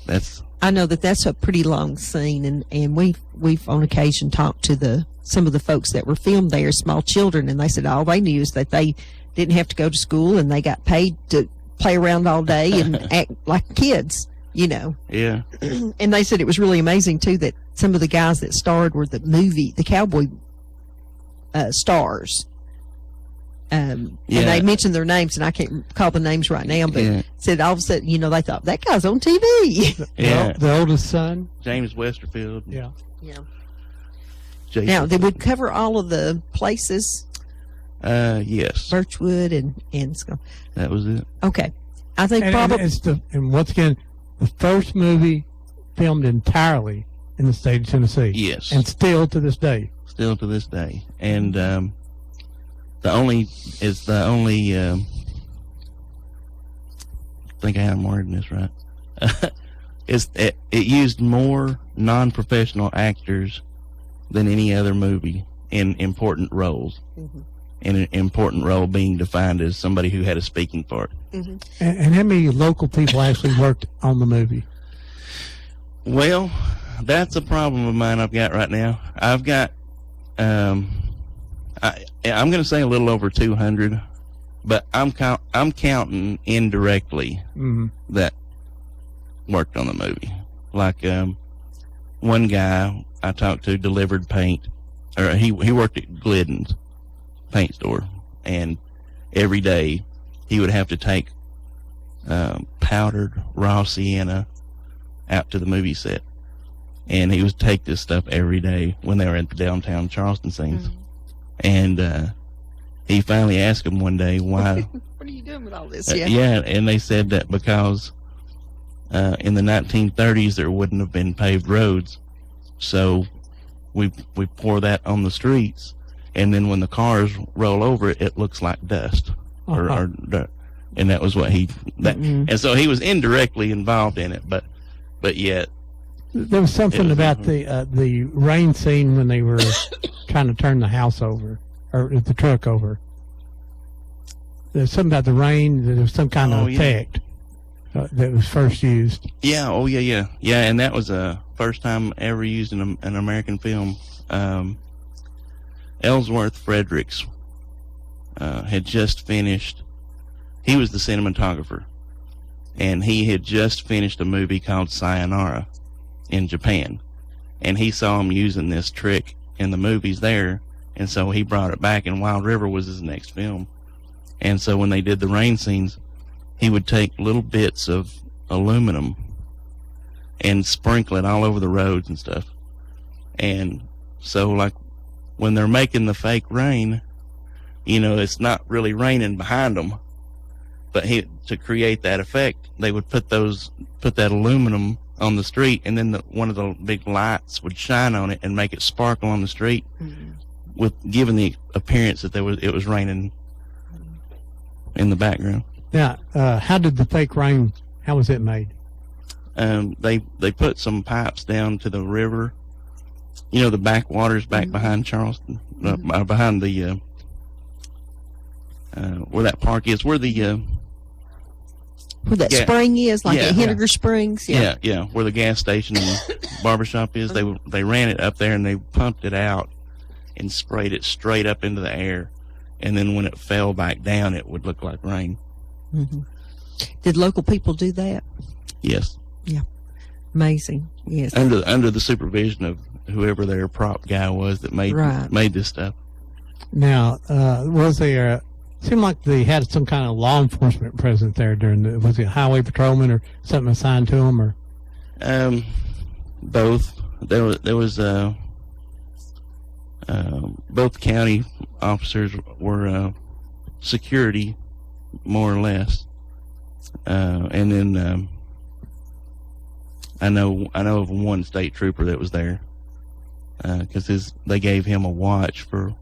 That's I know that's a pretty long scene, and we've on occasion talked to some of the folks that were filmed there, small children, and they said all they knew is that they didn't have to go to school and they got paid to play around all day and act like kids, you know. yeah. And they said it was really amazing too that some of the guys that starred were the cowboy stars. And they mentioned their names, and I can't recall the names right now, but said all of a sudden, you know, they thought that guy's on TV. Yeah. The oldest son. James Westerfield. Yeah. Yeah. Jason. Now, did we cover all of the places? Yes. Birchwood and Skull. That was it. Okay. I think And probably. and once again, the first movie filmed entirely in the state of Tennessee. Yes. And still to this day. Still to this day. And the only I think I have more than this right. It used more non-professional actors than any other movie in important roles. Mm-hmm. And an important role being defined as somebody who had a speaking part. Mm-hmm. And how many local people actually worked on the movie? Well, that's a problem of mine I've got right now. I've got, I'm going to say a little over 200, but I'm counting indirectly that worked on the movie. Like, one guy I talked to delivered paint, or he worked at Glidden's paint store, and every day he would have to take powdered raw sienna out to the movie set, and he would take this stuff every day when they were at the downtown Charleston scenes. And he finally asked him one day why. What are you doing with all this? Yeah, and they said that because in the 1930s there wouldn't have been paved roads, so we pour that on the streets, and then when the cars roll over it, it looks like dust or dirt. And that was what and so he was indirectly involved in it, but yet there was something about the rain scene when they were trying to turn the house over or the truck over. There's something about the rain. There was some kind of effect that was first used. Yeah. Oh yeah. And that was first time ever used in an American film. Ellsworth Fredericks had just finished. He was the cinematographer, and he had just finished a movie called Sayonara in Japan, and he saw him using this trick in the movies there, and so he brought it back, and Wild River was his next film. And so when they did the rain scenes, he would take little bits of aluminum and sprinkle it all over the roads and stuff. And so, like, when they're making the fake rain, you know, it's not really raining behind them, but to create that effect, they would put that aluminum on the street, and then one of the big lights would shine on it and make it sparkle on the street, with giving the appearance that it was raining in the background. Now, how did the fake rain? How was it made? They put some pipes down to the river. You know, the backwaters back behind Charleston, behind the where that park is, where that spring is, like at Henniger Springs. Yeah, where the gas station and barbershop is. They ran it up there and they pumped it out and sprayed it straight up into the air, and then when it fell back down, it would look like rain. Mm-hmm. Did local people do that? Yes. Yeah. Amazing. Yes. Under the supervision of whoever their prop guy was that made this stuff. Now, was there? Seemed like they had some kind of law enforcement presence there was it highway patrolman or something assigned to them, or? Both. There was both county officers were security, more or less. And then I know of one state trooper that was there because they gave him a watch for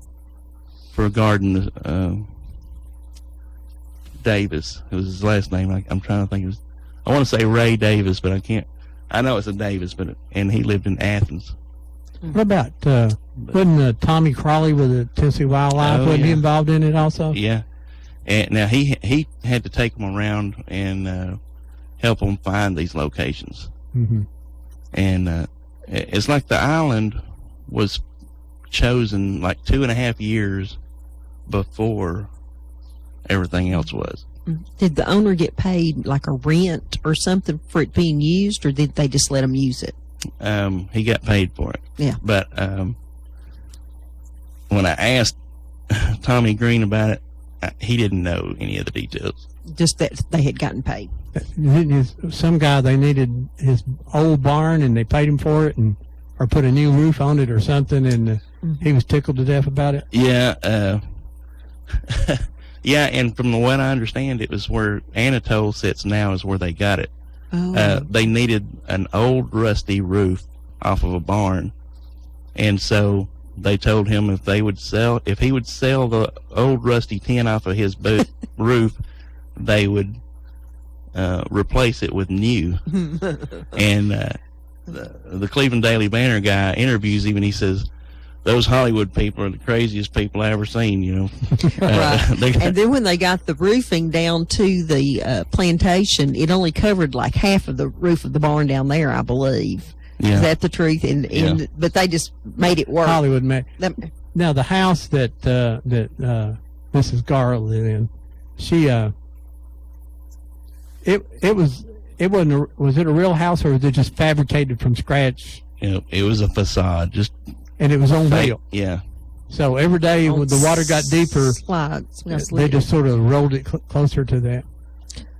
guarding Davis. It was his last name. I'm trying to think. I want to say Ray Davis, but I can't. I know it's a Davis, and he lived in Athens. What about wasn't Tommy Crawley with the Tennessee Wildlife? Oh, Wasn't he yeah. involved in it also? Yeah, and now he had to take them around and help them find these locations. Mm-hmm. And it's like the island was chosen like 2.5 years before everything else was. Did the owner get paid like a rent or something for it being used, or did they just let him use it? He got paid for it. Yeah. But when I asked Tommy Green about it, he didn't know any of the details. Just that they had gotten paid. Some guy, they needed his old barn and they paid him for it, or put a new roof on it or something, and he was tickled to death about it. Yeah. Yeah, and from what I understand, it was where Anatole sits now is where they got it. Oh. They needed an old rusty roof off of a barn, and so they told him if he would sell the old rusty tin off of his roof, they would replace it with new. And the Cleveland Daily Banner guy interviews him, and he says, "Those Hollywood people are the craziest people I ever seen, you know." Right. And then when they got the roofing down to the plantation, it only covered like half of the roof of the barn down there, I believe. Yeah. Is that the truth? And but they just made it work. Hollywood man. Now the house that Mrs. Garrett lived in, she was it a real house, or was it just fabricated from scratch? It was a facade, just And it was on fake. wheel. Yeah. So every day when the water got deeper, Slides. they just sort of rolled it closer to that.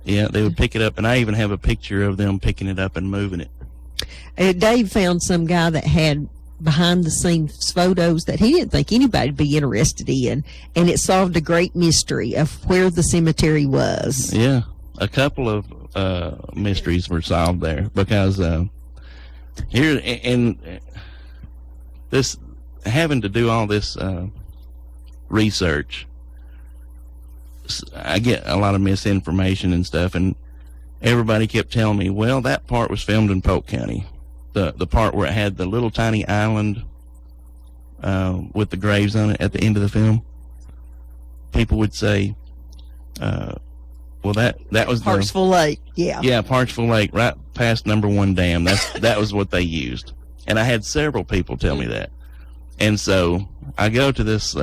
Yeah, they would pick it up, and I even have a picture of them picking it up and moving it. Dave found some guy that had behind the scenes photos that he didn't think anybody would be interested in, and it solved a great mystery of where the cemetery was. Yeah, a couple of mysteries were solved there because here and this having to do all this research, I get a lot of misinformation and stuff, and everybody kept telling me, well, that part was filmed in Polk County. The part where it had the little tiny island with the graves on it at the end of the film. People would say, well, that was Parksville Lake, yeah. Yeah, Parksville Lake, right past number 1 dam. That was what they used. And I had several people tell me that. And so I go to this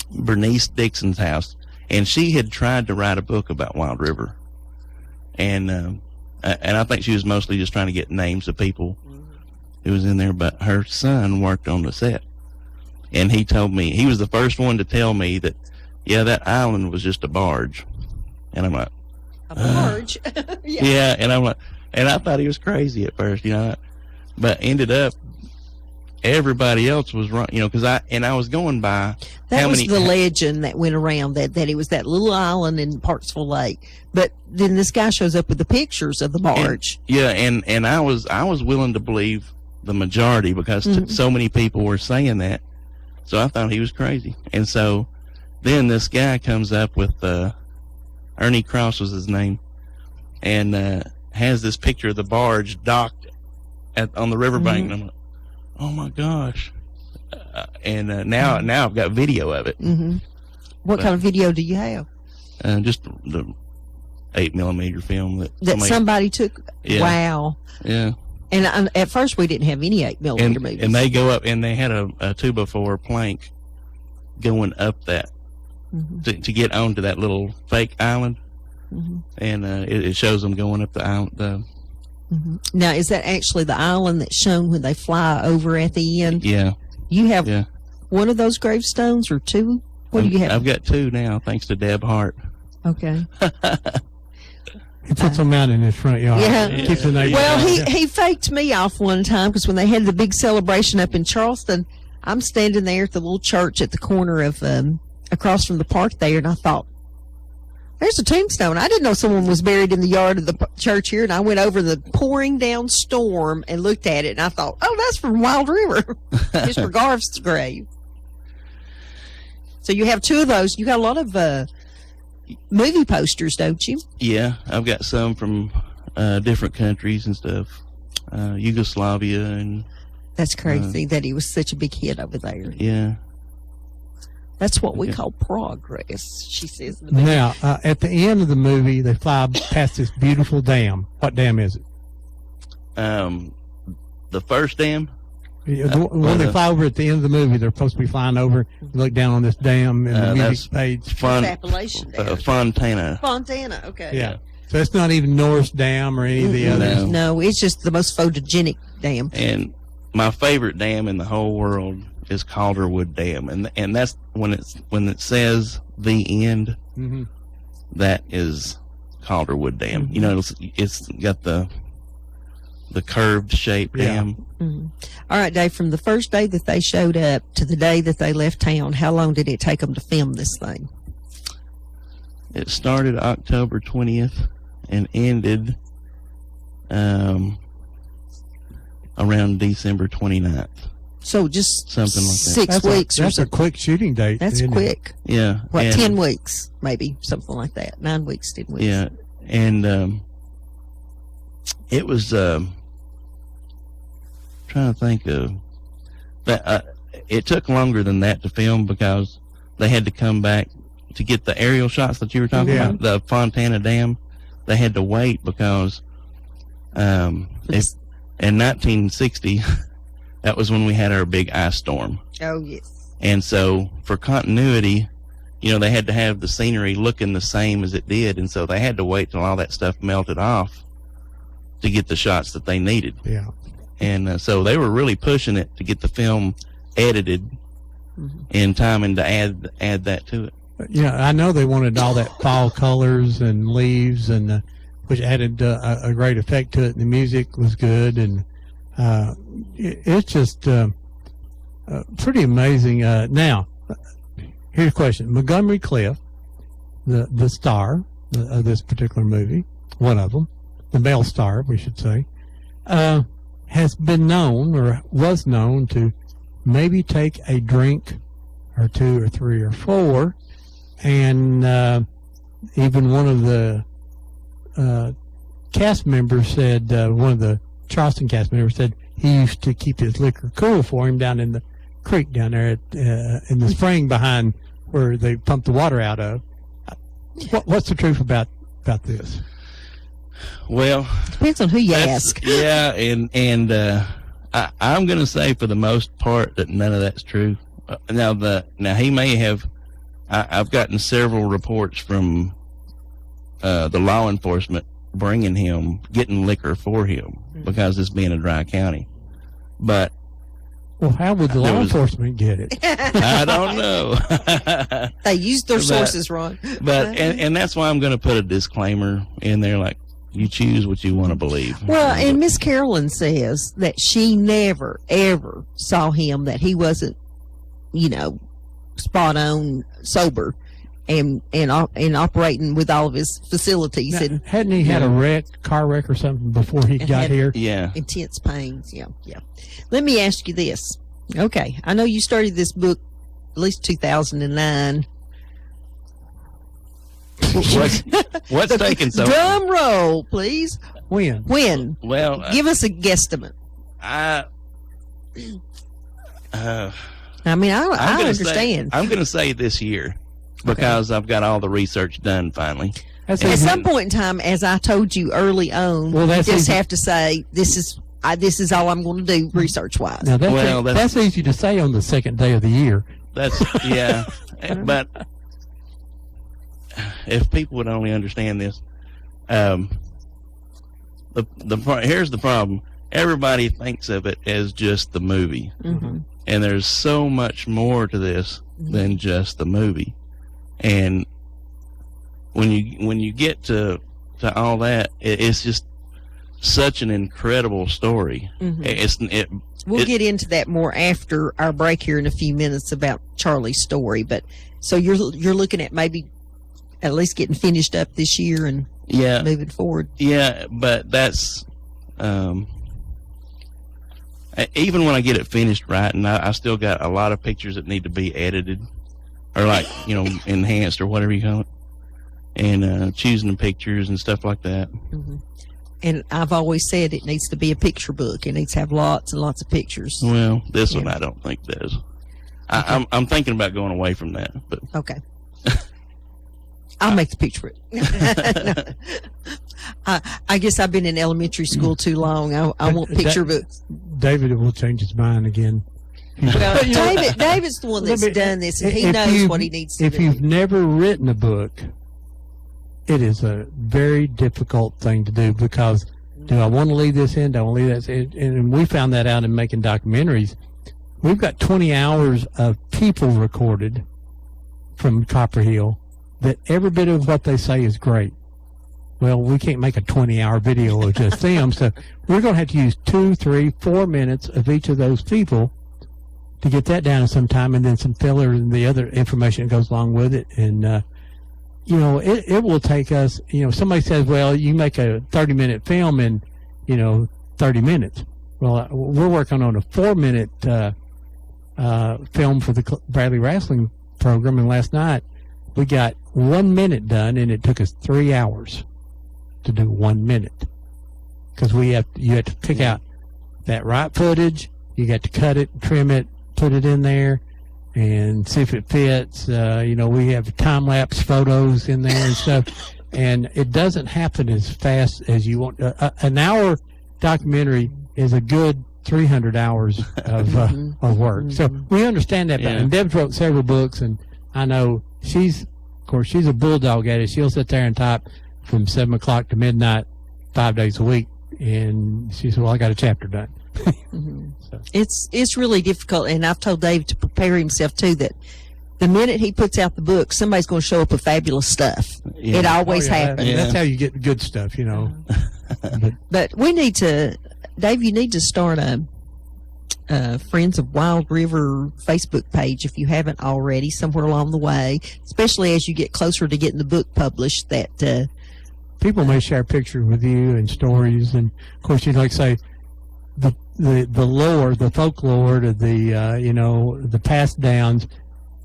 Bernice Dixon's house, and she had tried to write a book about Wild River. And I think she was mostly just trying to get names of people who was in there, but her son worked on the set. And he told me, he was the first one to tell me that, yeah, that island was just a barge. And I'm like, A barge. yeah, and I'm like, and I thought he was crazy at first, you know, but ended up everybody else was wrong, you know, because I was going by That how was many the legend that went around, that it was that little island in Parksville Lake. But then this guy shows up with the pictures of the barge. Yeah, and I was willing to believe the majority because so many people were saying that, so I thought he was crazy. And so then this guy comes up with Ernie Cross was his name, and has this picture of the barge docked on the riverbank, and I'm like, oh my gosh! And now I've got video of it. Mm-hmm. What kind of video do you have? Just the 8mm film That somebody took? Yeah. Wow. Yeah. And at first we didn't have any 8mm movies. And they go up, and they had a 2x4 plank going up that to get onto that little fake island, and it shows them going up the island. Now, is that actually the island that's shown when they fly over at the end? Yeah. You have one of those gravestones or two? What do you have? I've got 2 now, thanks to Deb Hart. Okay. He puts them out in his front yard. Yeah. Keeps the neighbors Well, out. he faked me off one time because when they had the big celebration up in Charleston, I'm standing there at the little church at the corner of across from the park there, and I thought, there's a tombstone. I didn't know someone was buried in the yard of the church here, and I went over the pouring down storm and looked at it, and I thought, oh, that's from Wild River. Mr. Garv's grave. So you have two of those. You got a lot of movie posters, don't you? Yeah, I've got some from different countries and stuff, Yugoslavia and That's crazy that he was such a big hit over there. yeah. That's what we Yeah. call progress, she says. In the movie. Now, at the end of the movie, they fly past this beautiful dam. What dam is it? The first dam. When they fly over at the end of the movie, they're supposed to be flying over. You look down on this dam and the that's music page. That's Appalachian Dam. Fontana. Fontana, okay. Yeah. So it's not even Norris Dam or any of the Mm-mm. others. No, it's just the most photogenic dam. And my favorite dam in the whole world is Calderwood Dam, and that's when it says the end. Mm-hmm. That is Calderwood Dam. You know, it's got the curved shape Yeah. dam. Mhm. All right, Dave, from the first day that they showed up to the day that they left town, how long did it take them to film this thing? It started October 20th and ended around December 29th. So just Something like that. 6 weeks or That's a something. quick shooting date. That's isn't it? quick. Yeah. What, and- 10 weeks, maybe, something like that. 9 weeks, 10 weeks. Yeah, and it was trying to think of that. It took longer than that to film because they had to come back to get the aerial shots that you were talking Yeah. about. The Fontana Dam, they had to wait because in 1960, that was when we had our big ice storm. Oh, yes. And so for continuity, you know, they had to have the scenery looking the same as it did. And so they had to wait till all that stuff melted off to get the shots that they needed. Yeah. And so they were really pushing it to get the film edited Mhm. in time and to add that to it. Yeah, I know they wanted all that fall colors and leaves, and which added a great effect to it. The music was good, and it's just pretty amazing. Now, here's a question: Montgomery Clift, the star of this particular movie, one of them, the male star, we should say, has been known or was known to maybe take a drink or two or three or four, and even one of the cast members said, one of the Charleston cast members said he used to keep his liquor cool for him down in the creek down there in the spring behind where they pump the water out of. What's the truth about this? Well, Depends on who you that's- ask. Yeah, and I'm going to say for the most part that none of that's true. Now he may have. I've gotten several reports from the law enforcement getting liquor for him because it's being a dry county. But Well, how would the There law was- enforcement get it? I don't know. They used their But- sources wrong. But and that's why I'm going to put a disclaimer in there, like you choose what you want to believe. Well, and Miss Carolyn says that she never, ever saw him, that he wasn't, spot on sober and operating with all of his facilities Now, and hadn't he had a car wreck or something before he And got had- here? Yeah. intense pains. Yeah. Let me ask you this. Okay. I know you started this book at least 2009. What's taking so? Drum roll, please. When? When? Well, Give us a guesstimate. I I mean, I I'm gonna understand. Say, I'm going to say this year because I've got all the research done finally. That's At easy. some point in time, as I told you early on, Well, you that's just easy. have to say, this is all I'm going to do research wise. Now that's, Well, that's easy to say on the second day of the year. That's yeah, but if people would only understand this, here's the problem. Everybody thinks of it as just the movie, Mhm. and there's so much more to this than just the movie. And when you get to all that, it's just such an incredible story. We'll get into that more after our break here in a few minutes about Charlie's story. But so you're looking at maybe at least getting finished up this year and Yeah, moving forward. yeah, but that's even when I get it finished right, and I still got a lot of pictures that need to be edited or like enhanced or whatever you call it, and choosing the pictures and stuff like that. And I've always said it needs to be a picture book. It needs to have lots and lots of pictures. Well, this one Yeah. I don't think does. I'm thinking about going away from that, but Okay. I'll make the picture book. I guess I've been in elementary school too long. I want picture books. David will change his mind again. Well, David's the one that's Let me- done this, and he if knows you've- what he needs to If do. you've never written a book, it is a very difficult thing to do because do I want to leave this in? Do I want to leave that in? And we found that out in making documentaries. We've got 20 hours of people recorded from Copper Hill that every bit of what they say is great. Well, we can't make a 20-hour video of just them, so we're going to have to use 2, 3, 4 minutes of each of those people to get that down in some time, and then some filler and the other information that goes along with it. And, it will take us, somebody says, well, you make a 30-minute film in, 30 minutes. Well, we're working on a 4-minute film for the Bradley Wrestling program, and last night we got 1 minute done, and it took us 3 hours to do 1 minute because you have to pick out that right footage. You got to cut it, trim it, put it in there, and see if it fits. We have time-lapse photos in there and stuff, and it doesn't happen as fast as you want. An hour documentary is a good 300 hours of work. So we understand that. Yeah. And Deb's wrote several books, and I know she's a bulldog at it. She'll sit there and type from 7 o'clock to midnight 5 days a week, and she said, well, I got a chapter done. It's really difficult, and I've told Dave to prepare himself too that the minute he puts out the book, somebody's going to show up with fabulous stuff. Yeah. It always Oh, yeah, happens. That's how you get the good stuff, But we need to, Dave, you need to start a Friends of Wild River Facebook page if you haven't already, somewhere along the way, especially as you get closer to getting the book published. That People may share pictures with you and stories, and of course, you'd like to say the lore, the folklore, to the passed downs.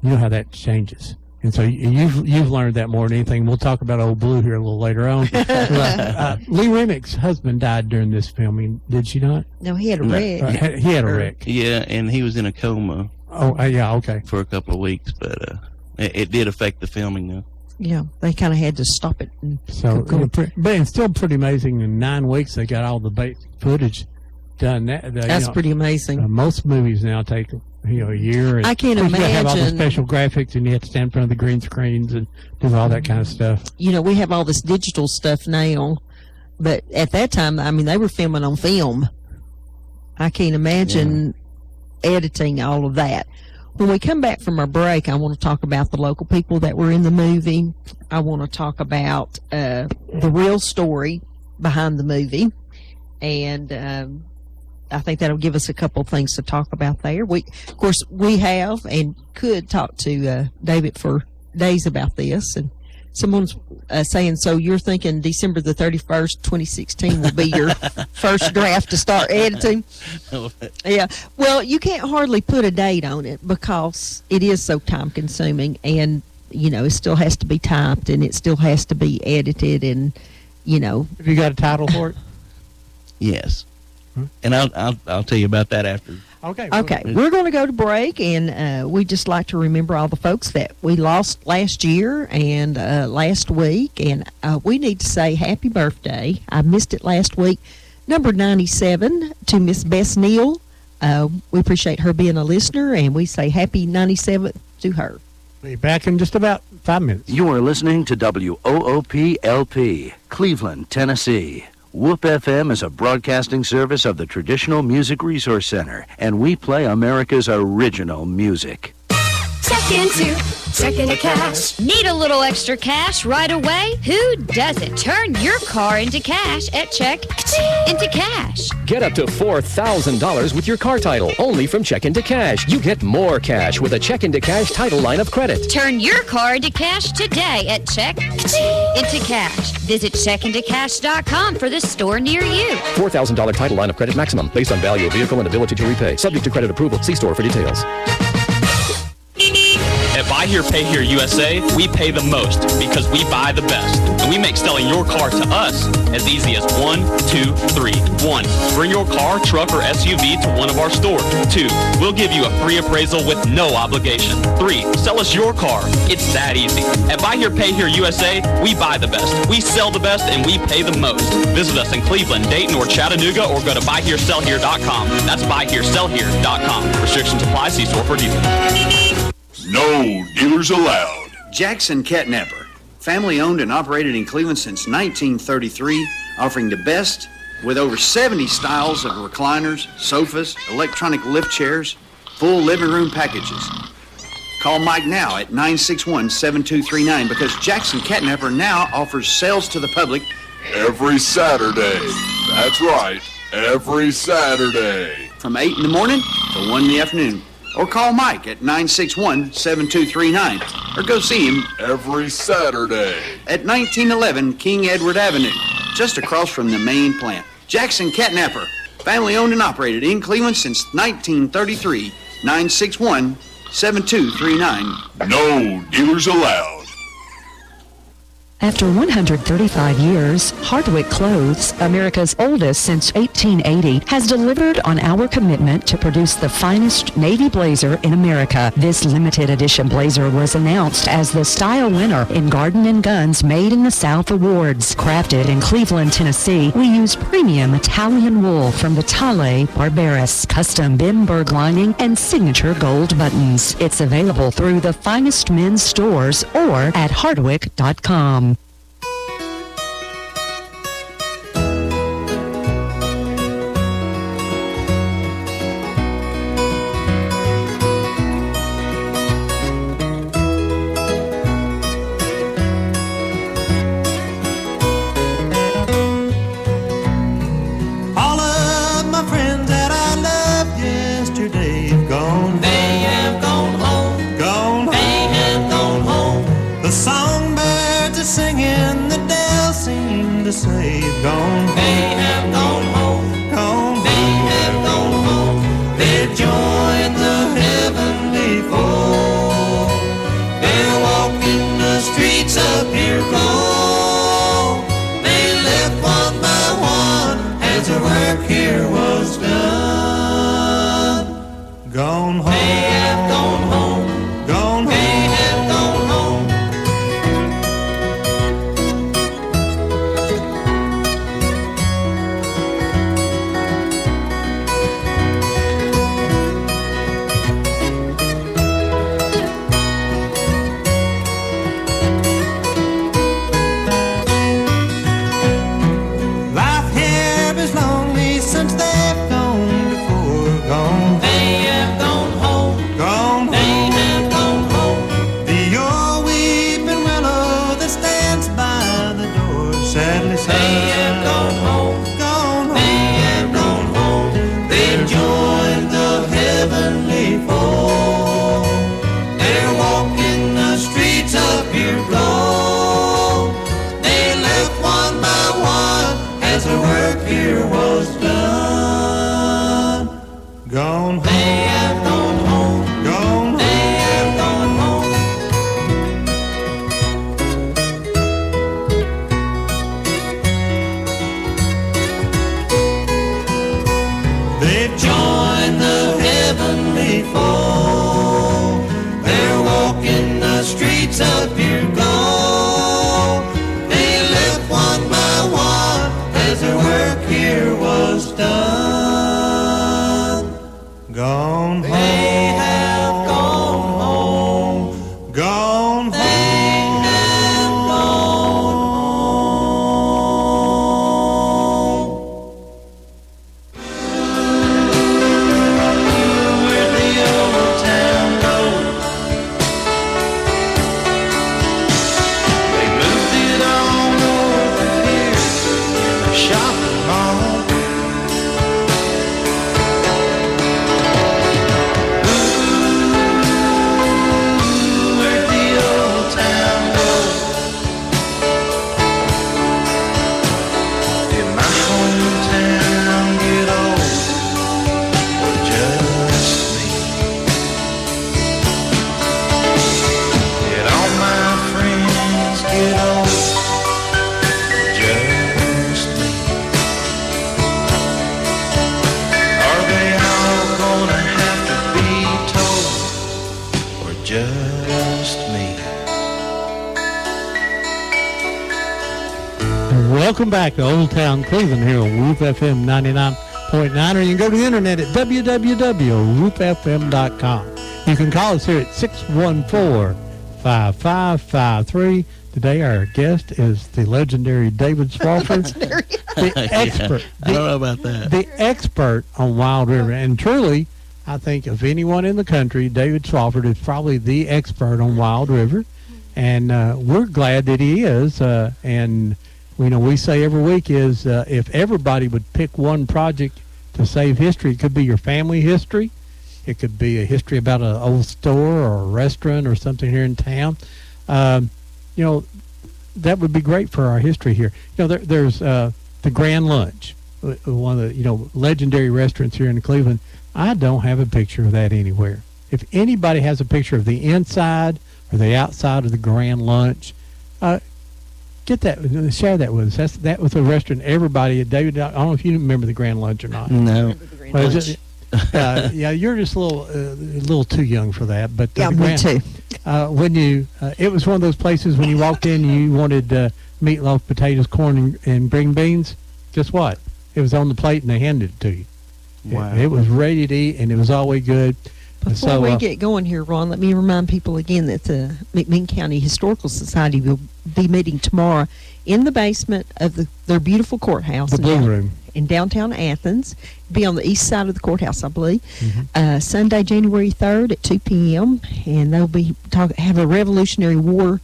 You know how that changes, and so you've learned that more than anything. We'll talk about Old Blue here a little later on. Lee Remick's husband died during this filming, did she not? no, he had a wreck. He had a wreck. Yeah, and he was in a coma Oh, yeah, okay. for a couple of weeks, but it did affect the filming though. Yeah, they kind of had to stop it. And So, go. but it's still pretty amazing. In 9 weeks, they got all the basic footage done. That's pretty amazing. Most movies now take a year. And I can't of course, you have all the imagine- special graphics, and you have to stand in front of the green screens and do all that kind of stuff. We have all this digital stuff now, but at that time, they were filming on film. I can't imagine editing all of that. When we come back from our break, I want to talk about the local people that were in the movie. I want to talk about the real story behind the movie, and I think that'll give us a couple of things to talk about there. Of course, we have and could talk to David for days about this, and someone's saying, so you're thinking December the 31st, 2016 will be your first draft to start editing? Yeah. Well, you can't hardly put a date on it because it is so time consuming, and, it still has to be typed and it still has to be edited, and, Have you got a title for it? Yes, and I'll tell you about that after. Okay. Okay, we're going to go to break, and we just like to remember all the folks that we lost last year and last week, and we need to say happy birthday. I missed it last week. Number 97 to Miss Bess Neal. We appreciate her being a listener, and we say happy 97th to her. Be back in just about 5 minutes. You are listening to WOOP-LP, Cleveland, Tennessee. Whoop FM is a broadcasting service of the Traditional Music Resource Center, and we play America's original music. Check into Checking to cash. Need a little extra cash right away? Who doesn't? Turn your car into cash at Check into Cash. Get up to $4,000 with your car title, only from Check into Cash. You get more cash with a Check into Cash title line of credit. Turn your car into cash today at Check into Cash. Visit checkintocash.com for the store near you. $4,000 title line of credit maximum, based on value of vehicle and ability to repay. Subject to credit approval. See store for details. At Buy Here, Pay Here USA, we pay the most because we buy the best. And we make selling your car to us as easy as 1, 2, 3. 1. Bring your car, truck, or SUV to one of our stores. 2. We'll give you a free appraisal with no obligation. 3. Sell us your car. It's that easy. At Buy Here, Pay Here USA, we buy the best. We sell the best and we pay the most. Visit us in Cleveland, Dayton, or Chattanooga, or go to buyheresellhere.com. That's buyheresellhere.com. Restrictions apply. See store for details. No dealers allowed. Jackson Catnapper, family owned and operated in Cleveland since 1933, offering the best with over 70 styles of recliners, sofas, electronic lift chairs, full living room packages. Call Mike now at 961-7239 because Jackson Catnapper now offers sales to the public Every Saturday. That's right, every Saturday. From 8 in the morning to 1 in the afternoon. Or call Mike at 961-7239. Or go see him Every Saturday at 1911 King Edward Avenue, just across from the main plant. Jackson Catnapper, family owned and operated in Cleveland since 1933. 961-7239. No dealers allowed. After 135 years, Hardwick Clothes, America's oldest since 1880, has delivered on our commitment to produce the finest navy blazer in America. This limited edition blazer was announced as the style winner in Garden & Guns Made in the South Awards. Crafted in Cleveland, Tennessee, we use premium Italian wool from the Tale Barberis, custom Bimberg lining, and signature gold buttons. It's available through the finest men's stores or at hardwick.com. Say gone, they have gone home, gone, they have gone home. They joined the heavenly fold. They're walking the streets of pure gold. They left one by one as the work here was done. Gone home, they have gone home, gone home, they have gone home. Welcome back to Old Town Cleveland here on Whoop FM 99.9, or you can go to the internet at www.whoopfm.com. You can call us here at 614-5553. Today our guest is the legendary David Swafford, the expert. I don't know about that. The expert on Wild River. And truly, I think of anyone in the country, David Swafford is probably the expert on Wild River. And we're glad that he is. And we say every week is if everybody would pick one project to save history, it could be your family history. It could be a history about an old store or a restaurant or something here in town. That would be great for our history here. There's the Grand Lunch, one of the legendary restaurants here in Cleveland. I don't have a picture of that anywhere. If anybody has a picture of the inside or the outside of the Grand Lunch, get that, share that with us. That was a restaurant everybody, David, I don't know if you remember the Grand Lunch or not. No. Yeah, you're just a little too young for that. But yeah, me too. It was one of those places when you walked in, you wanted meatloaf, potatoes, corn, and green beans. Guess what? It was on the plate and they handed it to you. Wow. It was ready to eat, and it was always good. Before we get going here, Ron, let me remind people again that the McMinn County Historical Society will be meeting tomorrow in the basement of their beautiful courthouse. The Blue Room. In downtown Athens. Be on the east side of the courthouse, I believe. Sunday, January 3rd at 2 p.m. And they'll be have a Revolutionary War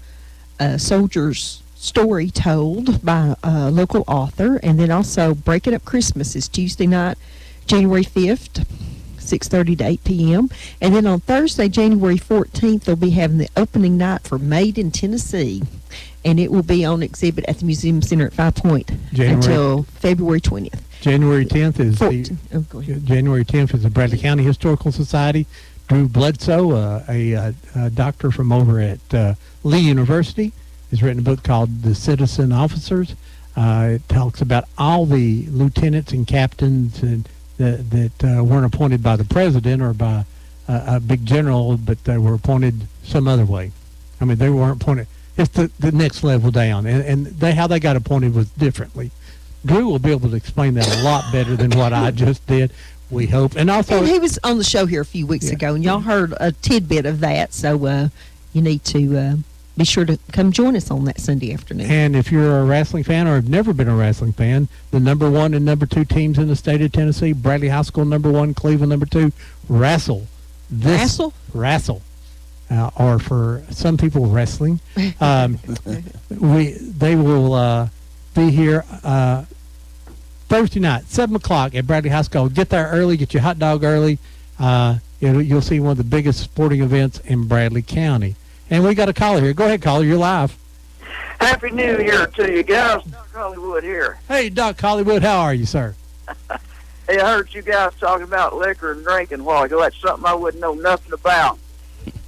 soldier's story told by a local author. And then also Breaking Up Christmas is Tuesday night, January 5th. 6:30 to 8 p.m. And then on Thursday, January 14th, they'll be having the opening night for Made in Tennessee. And it will be on exhibit at the Museum Center at 5 Point until February 20th. January 10th is January 10th is the Bradley County Historical Society. Drew Bledsoe, a doctor from over at Lee University, has written a book called The Citizen Officers. It talks about all the lieutenants and captains and that weren't appointed by the president or by a big general, but they were appointed some other way. I mean, they weren't appointed. It's the next level down, and how they got appointed was differently. Drew will be able to explain that a lot better than what I just did, we hope. And also, he was on the show here a few weeks ago, and y'all heard a tidbit of that, so you need to be sure to come join us on that Sunday afternoon. And if you're a wrestling fan or have never been a wrestling fan, the number 1 and number 2 teams in the state of Tennessee, Bradley High School number 1, Cleveland number 2, wrestle. Wrestle. Or for some people, wrestling. They will be here Thursday night, 7 o'clock at Bradley High School. Get there early, get your hot dog early. You'll see one of the biggest sporting events in Bradley County. And we got a caller here. Go ahead, caller. You're live. Happy New Year to you guys. Doc Hollywood here. Hey, Doc Hollywood. How are you, sir? Hey, I heard you guys talking about liquor and drinking a while ago. That's something I wouldn't know nothing about.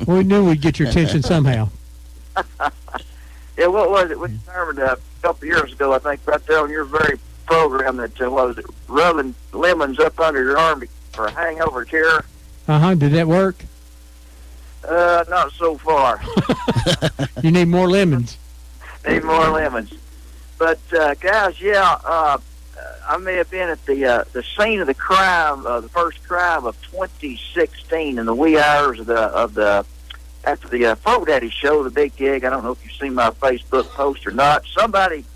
We knew we'd get your attention somehow. Yeah, what was it? We determined a couple of years ago, I think, right there on your very program that, what was it, rubbing lemons up under your arm for a hangover cure? Did that work? Not so far. You need more lemons. Need more lemons. But, guys, I may have been at the scene of the crime, the first crime of 2016 in the wee hours after the Fro Daddy show, the big gig. I don't know if you've seen my Facebook post or not. Somebody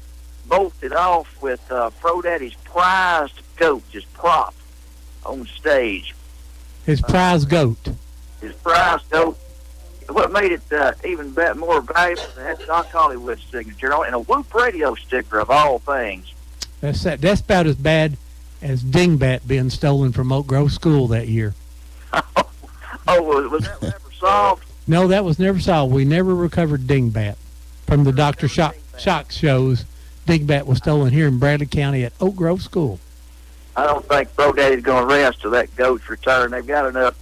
bolted off with Fro Daddy's prized goat, his prop, on stage. His prize goat. His prized goat. What made it even more valuable than that Doc Hollywood signature on it, and a Whoop Radio sticker of all things. That's about as bad as Dingbat being stolen from Oak Grove School that year. Was that never solved? No, that was never solved. We never recovered Dingbat. From the Dr. Shock shows, Dingbat was stolen here in Bradley County at Oak Grove School. I don't think Fro Daddy's going to rest till that goat's returned. They've got enough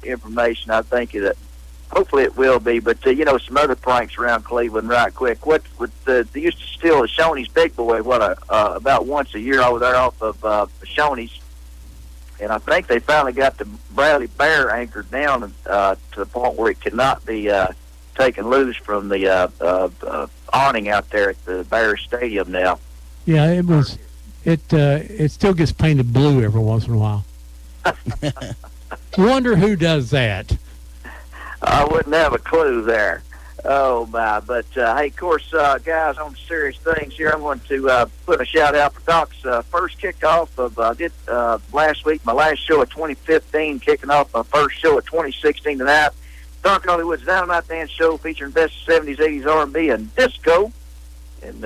information, I think, that hopefully it will be. But, some other pranks around Cleveland right quick. They used to steal a Shoney's Big Boy, about once a year over there off of Shoney's. And I think they finally got the Bradley Bear anchored down to the point where it could not be taken loose from the awning out there at the Bear Stadium now. Yeah, it was. It still gets painted blue every once in a while. Wonder who does that. I wouldn't have a clue there. Oh my! But hey, of course, guys, on serious things here, I'm going to put a shout out for Doc's first kickoff of last week. My last show of 2015, kicking off my first show of 2016 tonight. Doc Hollywood's Dynamite Dance Show featuring best 70s, 80s R&B and disco. And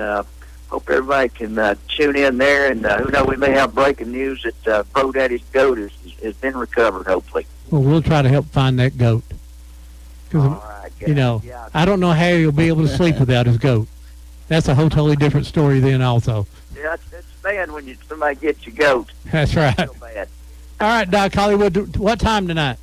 hope everybody can tune in there. And who knows, we may have breaking news that Pro Daddy's goat has been recovered. Hopefully. Well, we'll try to help find that goat. Because Right, you know, I don't know how he'll be able to sleep without his goat. That's a whole totally different story then also. Yeah, it's bad when somebody gets your goat. That's right. Feel bad. All right, Doc Hollywood, what time tonight?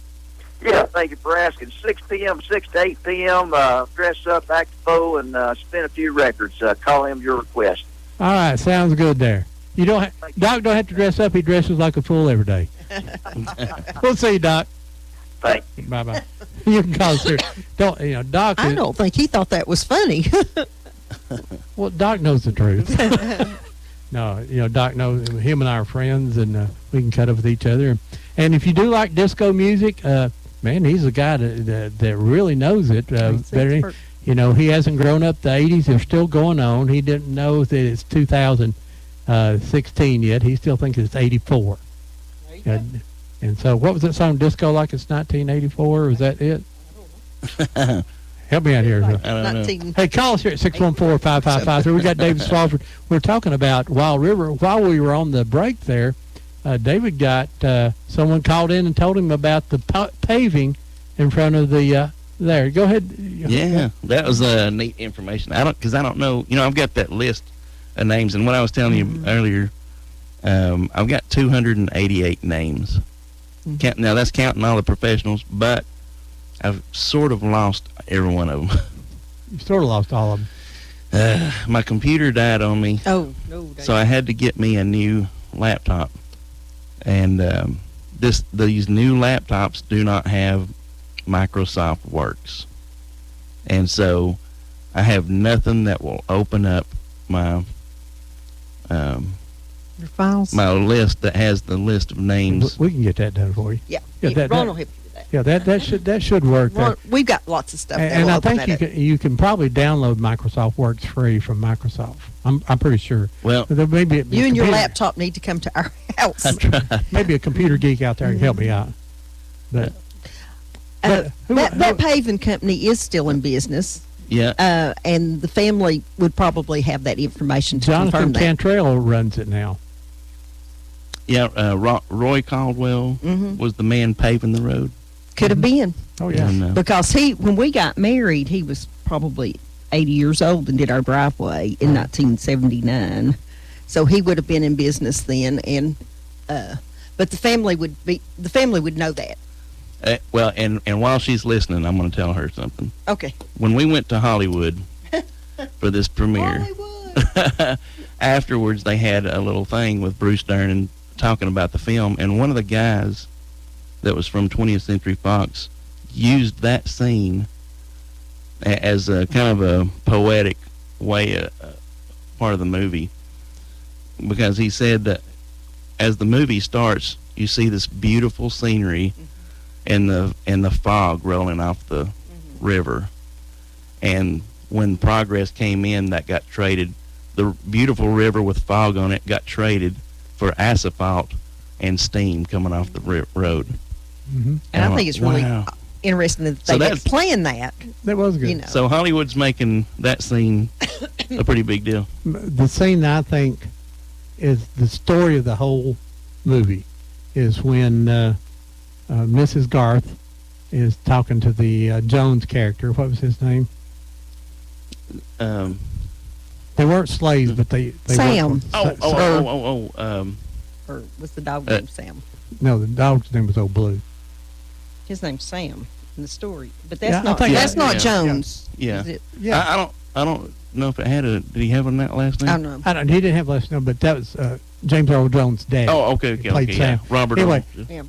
Yeah, thank you for asking. 6 p.m., 6 to 8 p.m., dress up, act full, and spin a few records. Call him your request. All right, sounds good there. You don't Doc don't have to dress up. He dresses like a fool every day. We'll see you, Doc. Thank you. Bye-bye. You can call us here. Doc. I don't think he thought that was funny. Well, Doc knows the truth. No, Doc knows him and I are friends, and we can cut up with each other. And if you do like disco music, man, he's a guy that really knows it better. He hasn't grown up the 80s. They're still going on. He didn't know that it's 2016 yet. He still thinks it's 84. And so what was that song, Disco Like It's 1984? Was that it? Help me out here. I don't know. Hey, call us here at 614-5553. We got David Swalford. We're talking about Wild River. While we were on the break there, David got someone called in and told him about the paving in front of the there. Go ahead. Yeah, that was neat information. I don't know. I've got that list of names, and what I was telling you earlier, I've got 288 names. Now that's counting all the professionals, but I've sort of lost every one of them. You sort of lost all of them. My computer died on me. Oh, no. So I had to get me a new laptop. And these new laptops do not have Microsoft Works. And so I have nothing that will open up my your files. My list that has the list of names. We can get that done for you. Yeah. Ron will help you with that. Yeah, that should work. Ron, we've got lots of stuff. And I think you can probably download Microsoft Works free from Microsoft. I'm pretty sure. Well, there may be you and your laptop need to come to our house. Maybe a computer geek out there can help me out. But that paving company is still in business. Yeah. And the family would probably have that information to Jonathan confirm that. Cantrell runs it now. Yeah, Roy Caldwell was the man paving the road. Could have been. Oh, yeah. Because when we got married, he was probably 80 years old and did our driveway in 1979. So he would have been in business then. And but the family would know that. Well, and while she's listening, I'm going to tell her something. Okay. When we went to Hollywood for this premiere, afterwards they had a little thing with Bruce Dern and talking about the film, and one of the guys that was from 20th Century Fox used that scene as a kind of a poetic way, part of the movie, because he said that as the movie starts, you see this beautiful scenery and the fog rolling off the river, and when Progress came in, that got traded. The beautiful river with fog on it got traded for asphalt and steam coming off the road. And I think it's really interesting that they had planned that. That was good. So Hollywood's making that scene a pretty big deal. The scene I think is the story of the whole movie is when Mrs. Garth is talking to the Jones character. What was his name? They weren't slaves, but they Sam. Or was the dog named Sam? No, the dog's name was Old Blue. His name's Sam in the story, but that's not Jones. Yeah. Is it? I don't know if it had did he have that last name? I don't know. He didn't have last name, but that was James Earl Jones' dad. Oh, okay, played Sam. Yeah. Robert. Anyway,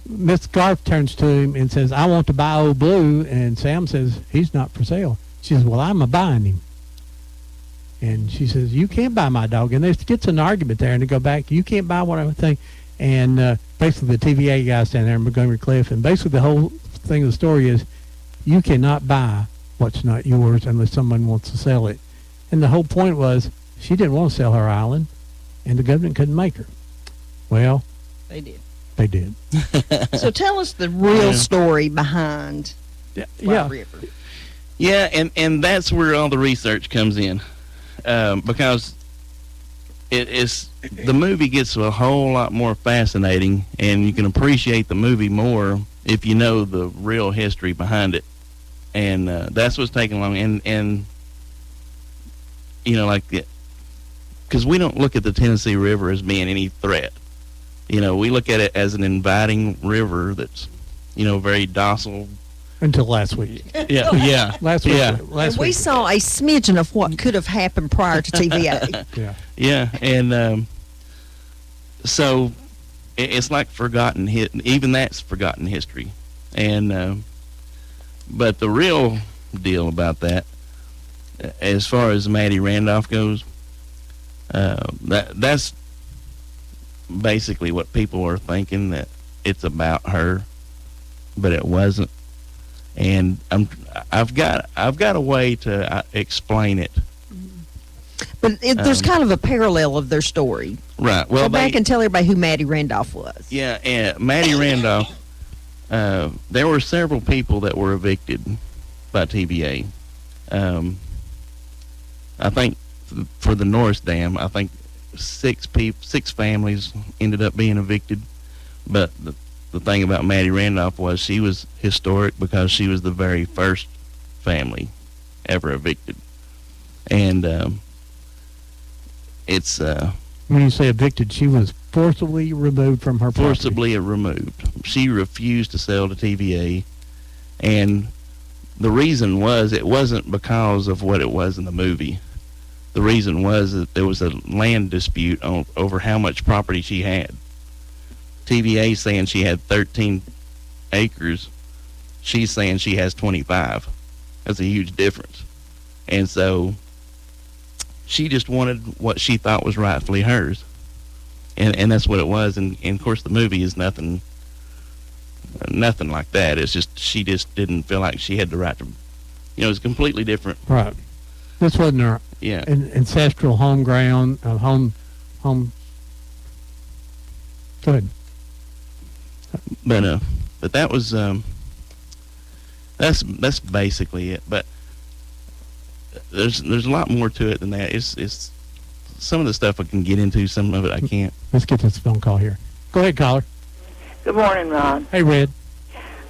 Miss Garth turns to him and says, "I want to buy Old Blue," and Sam says, "He's not for sale." She says, "Well, I'm a buying him." And she says, you can't buy my dog. And there gets an argument there, and they go back, you can't buy one of the thing. And basically the TVA guy standing there in Montgomery Cliff, and basically the whole thing of the story is you cannot buy what's not yours unless someone wants to sell it. And the whole point was she didn't want to sell her island, and the government couldn't make her. Well, They did. they did. So tell us the real story behind White River. Yeah, and that's where all the research comes in, because the movie gets a whole lot more fascinating, and you can appreciate the movie more if you know the real history behind it. And that's what's taking long. And you know, like, because we don't look at the Tennessee River as being any threat. You know, we look at it as an inviting river that's, you know, very docile. Until last week. Yeah. Last week. Yeah. Last And we week. saw a smidgen of what could have happened prior to TVA. Yeah. Yeah, and so it's like forgotten even that's forgotten history. And but the real deal about that, as far as Maddie Randolph goes, that's basically what people are thinking, that it's about her, but it wasn't. And I've got a way to explain it. But there's kind of a parallel of their story. Right. Well, Go back and tell everybody who Maddie Randolph was. Yeah, and Maddie Randolph, there were several people that were evicted by TVA. I think for the Norris Dam, I think 6 families ended up being evicted. But the thing about Maddie Randolph was she was historic because she was the very first family ever evicted. And it's When you say evicted, she was forcibly removed from her property. forcibly removed. She refused to sell to TVA, and the reason was it wasn't because of what it was in the movie. The reason was that there was a land dispute over how much property she had. TVA saying she had 13 acres. She's saying she has 25. That's a huge difference. And so she just wanted what she thought was rightfully hers. And that's what it was. And of course the movie is nothing like that. It's just she just didn't feel like she had the right to, you know, it's completely different. Right. This wasn't her ancestral home ground, home. Go ahead. But that was that's basically it. But there's a lot more to it than that. It's some of the stuff I can get into, some of it I can't. Let's get this phone call here. Go ahead, caller. Good morning, Ron. Hey, Red.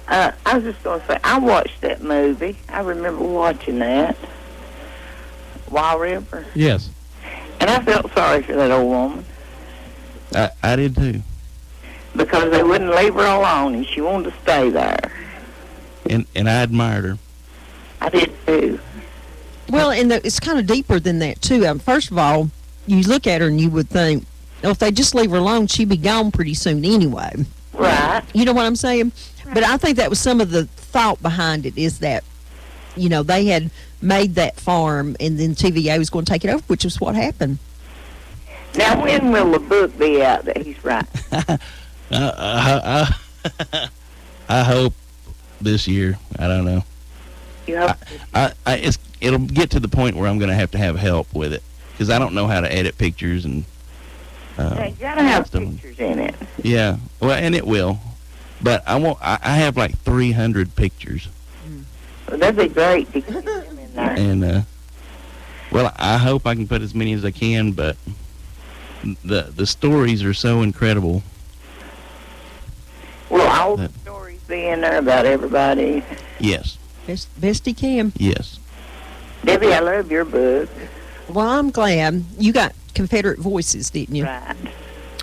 I was just going to say, I watched that movie. I remember watching that, Wild River. Yes. And I felt sorry for that old woman. I did too. Because they wouldn't leave her alone, and she wanted to stay there. And I admired her. I did too. Well, and it's kind of deeper than that, too. First of all, you look at her and you would think, well, if they just leave her alone, she'd be gone pretty soon anyway. Right. You know what I'm saying? Right. But I think that was some of the thought behind it, is that, you know, they had made that farm and then TVA was going to take it over, which is what happened. Now, when will the book be out that he's writing? I hope this year. I don't know. You hope? It'll get to the point where I'm going to have help with it, because I don't know how to edit pictures and. You gotta have pictures in it. Yeah, well, and it will, but I have like 300 pictures. Well, that'd be great to get them in there. And well, I hope I can put as many as I can, but the stories are so incredible. Will all the stories be in there about everybody? Yes. Best he can. Yes. Debbie, I love your book. Well, I'm glad you got Confederate Voices, didn't you? Right.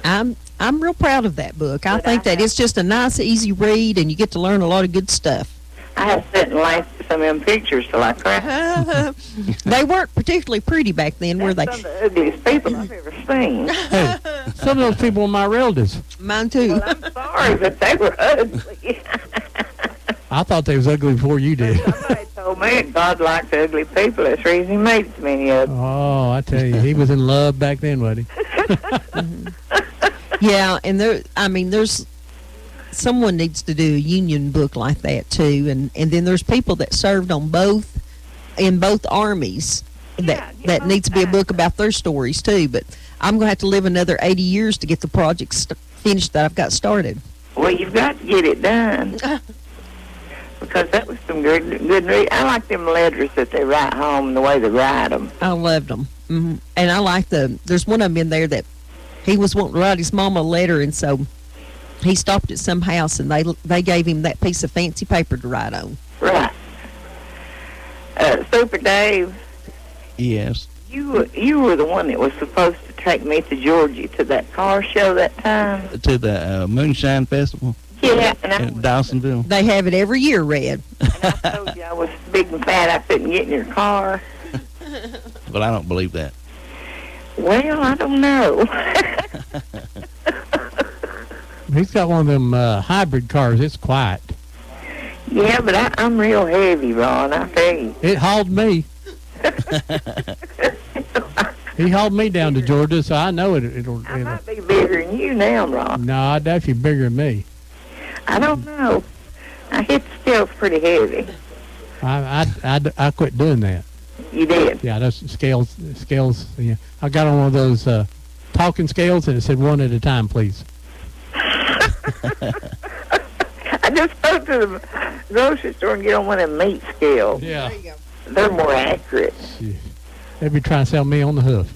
I'm real proud of that book. I think that it's just a nice, easy read, and you get to learn a lot of good stuff. I have sat and laughed at some of them pictures till I cried. They weren't particularly pretty back then, were they? Some of the ugliest people I've ever seen. Hey, some of those people were my relatives. Mine too. Well, I'm sorry, but they were ugly. I thought they was ugly before you did. Somebody told me, God likes ugly people. That's the reason he made so many of them. Oh, I tell you, he was in love back then, wasn't he? Yeah, and there's someone needs to do a union book like that too, and then there's people that served on in both armies that needs to be a book about their stories too. But I'm gonna have to live another 80 years to get the project finished that I've got started. Well, you've got to get it done. Because that was some good read. I like them letters that they write home and the way they write them. I loved them. Mm-hmm. And I like there's one of them in there that he was wanting to write his mama a letter, and so he stopped at some house and they gave him that piece of fancy paper to write on. Right. Super Dave. Yes. You were the one that was supposed to take me to Georgia to that car show that time. To the Moonshine Festival. Yeah, in Dawsonville. They have it every year, Red. And I told you I was big and fat. I couldn't get in your car. Well, I don't believe that. Well, I don't know. He's got one of them hybrid cars. It's quiet. Yeah, but I'm real heavy, Ron. I tell you. It hauled me. He hauled me down to Georgia, so I know it'll. I might be bigger than you now, Ron. No, I doubt you're bigger than me. I don't know. I hit the scales pretty heavy. I quit doing that. You did? Yeah, those scales. Yeah, I got on one of those talking scales, and it said 1 at a time, please. I just go to the grocery store and get on one of them meat scales. Yeah. There you go. They're more accurate. They'd be trying to sell me on the hoof.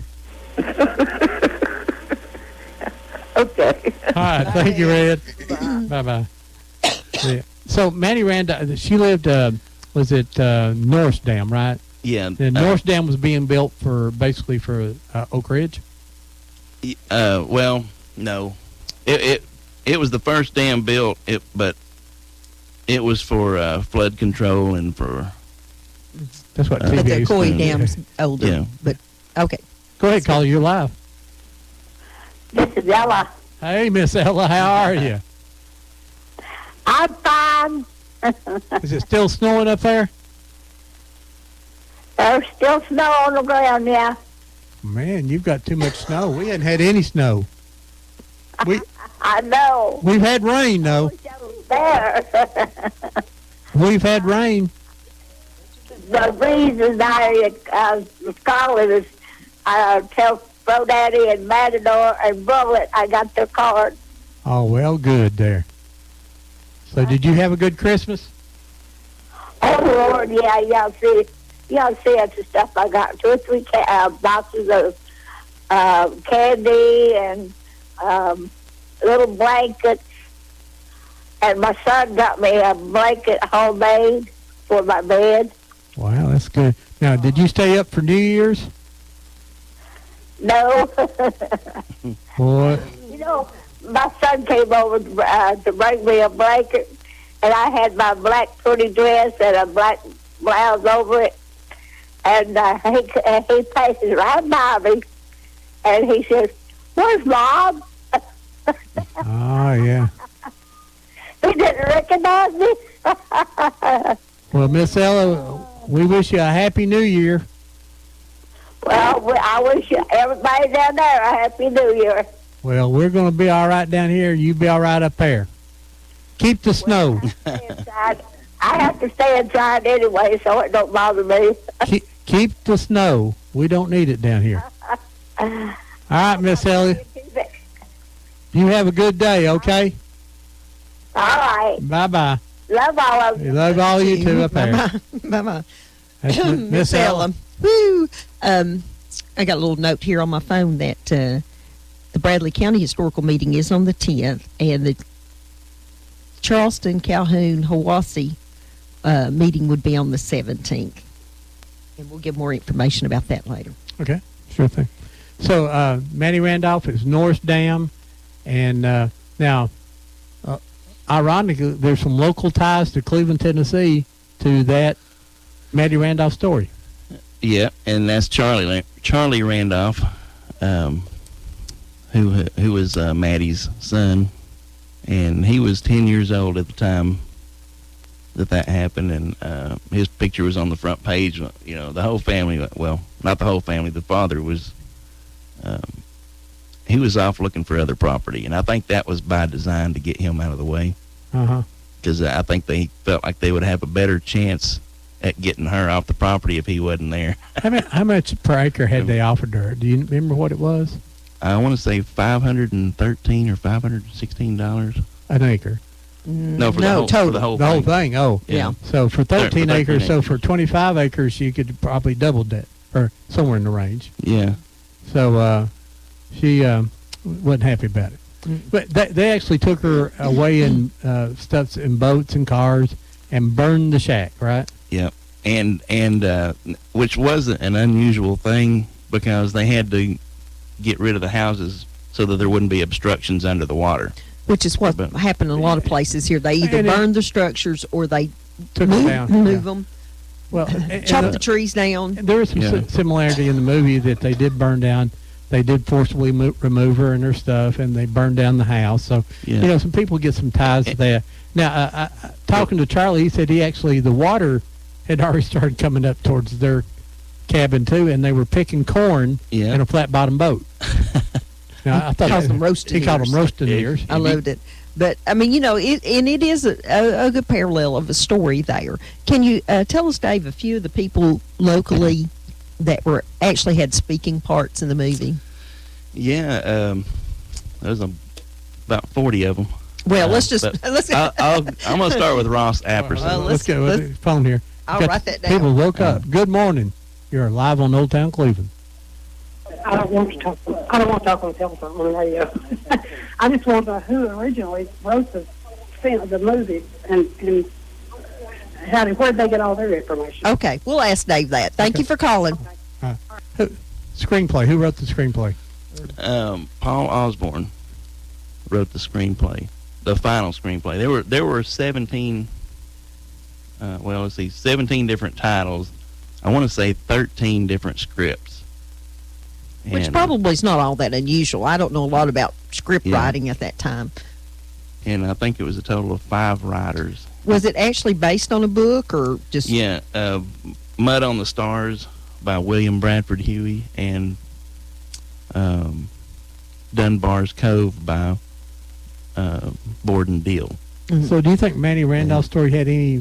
Okay. All right, thank you, Red. Bye-bye. Yeah. So Maddie Randolph, she lived, was it Norris Dam, right? Yeah. The Norris Dam was being built basically for Oak Ridge? Well, no. It was the first dam built, but it was for flood control and for... That's what But the TVA's Coy doing. Dam's older. Yeah. But, okay. Go ahead, caller, you're live. This is Ella. Hey, Miss Ella, how are you? I'm fine. Is it still snowing up there? There's still snow on the ground, yeah. Man, you've got too much snow. We hadn't had any snow. I know. We've had rain, though. There. We've had rain. The reason I Scotland is tell Bro Daddy and Matador and Bullet I got their card. Oh, well, good there. So did you have a good Christmas? Oh, Lord, yeah, y'all see it's the stuff I got. 2 or 3 boxes of candy and little blankets. And my son got me a blanket homemade for my bed. Wow, that's good. Now, did you stay up for New Year's? No. Boy. You know, my son came over to bring me a blanket, and I had my black pretty dress and a black blouse over it. And he passes right by me, and he says, "Where's Mom?" Oh, yeah. He didn't recognize me. Well, Miss Ella, we wish you a Happy New Year. Well, I wish everybody down there a Happy New Year. Well, we're going to be all right down here. You be all right up there. Keep the snow. I have to stay inside anyway, so it don't bother me. Keep the snow. We don't need it down here. All right, Miss Ella. You have a good day, okay? All right. Bye-bye. Love all of you. Love all you too up there. Bye-bye. That's Miss Ella. Woo! I got a little note here on my phone that the Bradley County Historical Meeting is on the 10th, and the Charleston, Calhoun, Hiwassee meeting would be on the 17th. And we'll give more information about that later. Okay, sure thing. So, Maddie Randolph is Norris Dam, and now, ironically, there's some local ties to Cleveland, Tennessee, to that Maddie Randolph story. Yeah, and that's Charlie Randolph, who was Maddie's son, and he was 10 years old at the time that happened, and his picture was on the front page. You know, the whole family. Well, not the whole family. The father was. He was off looking for other property, and I think that was by design to get him out of the way. Because I think they felt like they would have a better chance at getting her off the property if he wasn't there. How much per acre had they offered her? Do you remember what it was? I want to say $513 or $516 an acre. No, for the whole the whole thing. Oh, yeah. So for 13 acres, acres. so for 25 acres, you could probably double that, or somewhere in the range. Yeah. So she wasn't happy about it. But they actually took her away in stuffs in boats and cars and burned the shack, right? Yep. And which was an unusual thing because they had to get rid of the houses so that there wouldn't be obstructions under the water. Which is what happened in a lot of places here. They either burned the structures or they took them down. Move them. Well, chop the trees down. There was some similarity in the movie that they did burn down. They did forcibly remove her and her stuff, and they burned down the house. So, you know, some people get some ties to that. Now, talking to Charlie, he said the water had already started coming up towards their cabin, too, and they were picking corn in a flat-bottom boat. Now, I thought he calls them roasting ears. I loved it. But, I mean, you know, it is a good parallel of a story there. Can you tell us, Dave, a few of the people locally that were actually had speaking parts in the movie? Yeah, there's about 40 of them. Well, let's I'm going to start with Ross Apperson. Let's go with the phone here. I'll write that down. People woke up. Good morning. You're live on Old Town Cleveland. I don't want to talk on the telephone on the radio. I just want to know who originally wrote the movie and where did they get all their information? Okay, we'll ask Dave that. Thank you for calling. Screenplay. Who wrote the screenplay? Paul Osborne wrote the screenplay, the final screenplay. There were 17. 17 different titles. I want to say 13 different scripts. Which probably is not all that unusual. I don't know a lot about script writing at that time. And I think it was a total of 5 writers. Was it actually based on a book or just... Yeah, Mud on the Stars by William Bradford Huey and Dunbar's Cove by Borden Deal. So do you think Maddie Randolph's story had any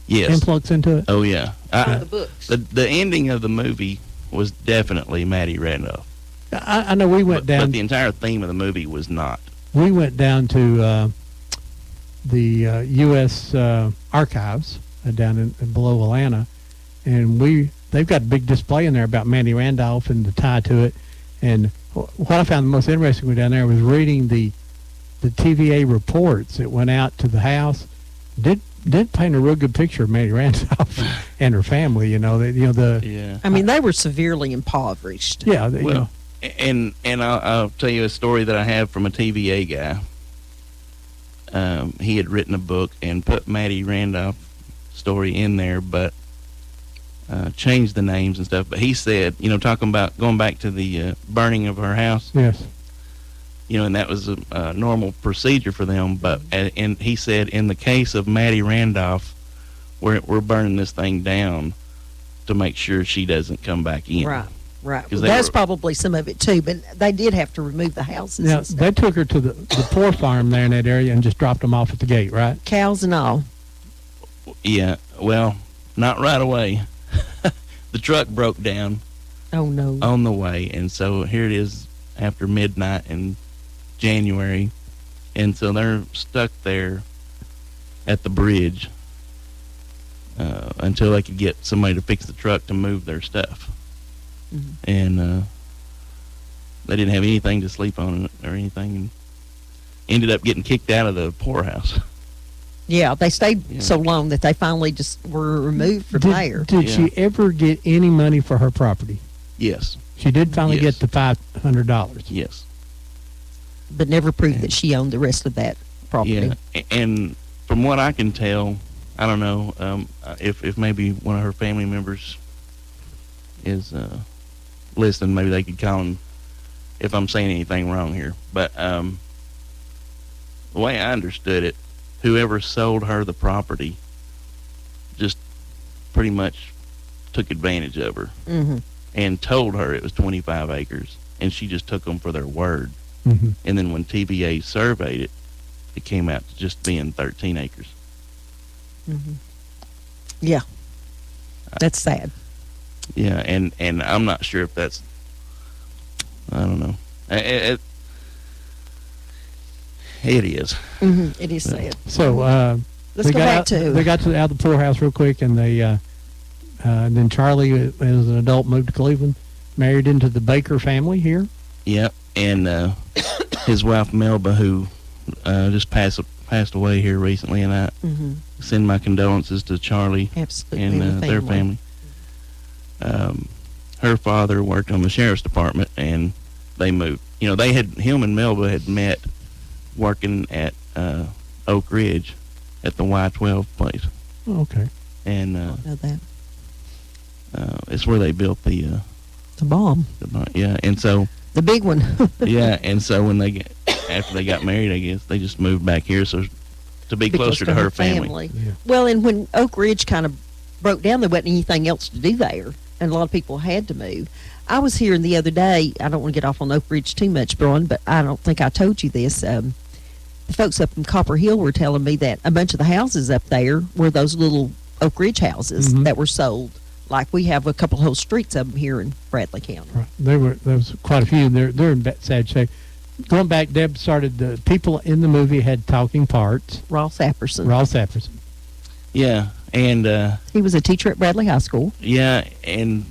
influence into it? Oh, yeah. The books. The ending of the movie was definitely Maddie Randolph. I know we went down... But the entire theme of the movie was not. We went down to the U.S. Archives down in below Atlanta, and they've got a big display in there about Maddie Randolph and the tie to it. And what I found the most interesting down there was reading the TVA reports that went out to the house. Did paint a real good picture of Maddie Randolph and her family. You know, I mean, they were severely impoverished. Yeah. And I'll tell you a story that I have from a TVA guy. He had written a book and put Maddie Randolph's story in there, but changed the names and stuff. But he said, talking about going back to the burning of her house. Yes. And that was a normal procedure for them. But and he said, in the case of Maddie Randolph, we're burning this thing down to make sure she doesn't come back in. Right. Well, that's probably some of it too, but they did have to remove the houses. Now, they took her to the poor farm there in that area and just dropped them off at the gate, right? Cows and all. Yeah, well, not right away. The truck broke down. Oh, no. On the way, and so here it is after midnight in January, and so they're stuck there at the bridge until they could get somebody to fix the truck to move their stuff. Mm-hmm. And they didn't have anything to sleep on or anything, and ended up getting kicked out of the poorhouse. Yeah, they stayed so long that they finally just were removed from there. Did she ever get any money for her property? Yes. She did finally get the $500. Yes. But never proved that she owned the rest of that property. Yeah, and from what I can tell, I don't know if maybe one of her family members is listening. Maybe they could call him if I'm saying anything wrong here. But the way I understood it, whoever sold her the property just pretty much took advantage of her Mm-hmm. and told her it was 25 acres, and she just took them for their word. Mm-hmm. And then when TVA surveyed it, it came out to just being 13 acres. Mm-hmm. Yeah. That's sad. Yeah, and I'm not sure if that's, I don't know. It is. Mm-hmm. It is sad. So Let's they go got back out, to they got out of the poorhouse real quick, and they then Charlie, as an adult, moved to Cleveland, married into the Baker family here. Yep, and his wife Melba, who just passed away here recently, and I Mhm. send my condolences to Charlie Absolutely, and and the their family. family. Her father worked on the sheriff's department, and they moved. You know, him and Melba had met working at Oak Ridge at the Y12 place, Oh, okay. I and know that. it's where they built the bomb. Yeah, and so The big one. yeah, and so when after they got married, I guess they just moved back here so to be Because closer to her family. Well, and when Oak Ridge kind of broke down, there wasn't anything else to do there, and a lot of people had to move. I was hearing the other day, I don't want to get off on Oak Ridge too much, Braun, but I don't think I told you this. The folks up in Copper Hill were telling me that a bunch of the houses up there were those little Oak Ridge houses Mhm. that were sold. Like we have a couple whole streets of them here in Bradley County. Right. There was quite a few. They're in sad shape. Going back, Deb started the people in the movie had talking parts. Ross Apperson. Ross Apperson. Yeah, and He was a teacher at Bradley High School. yeah, and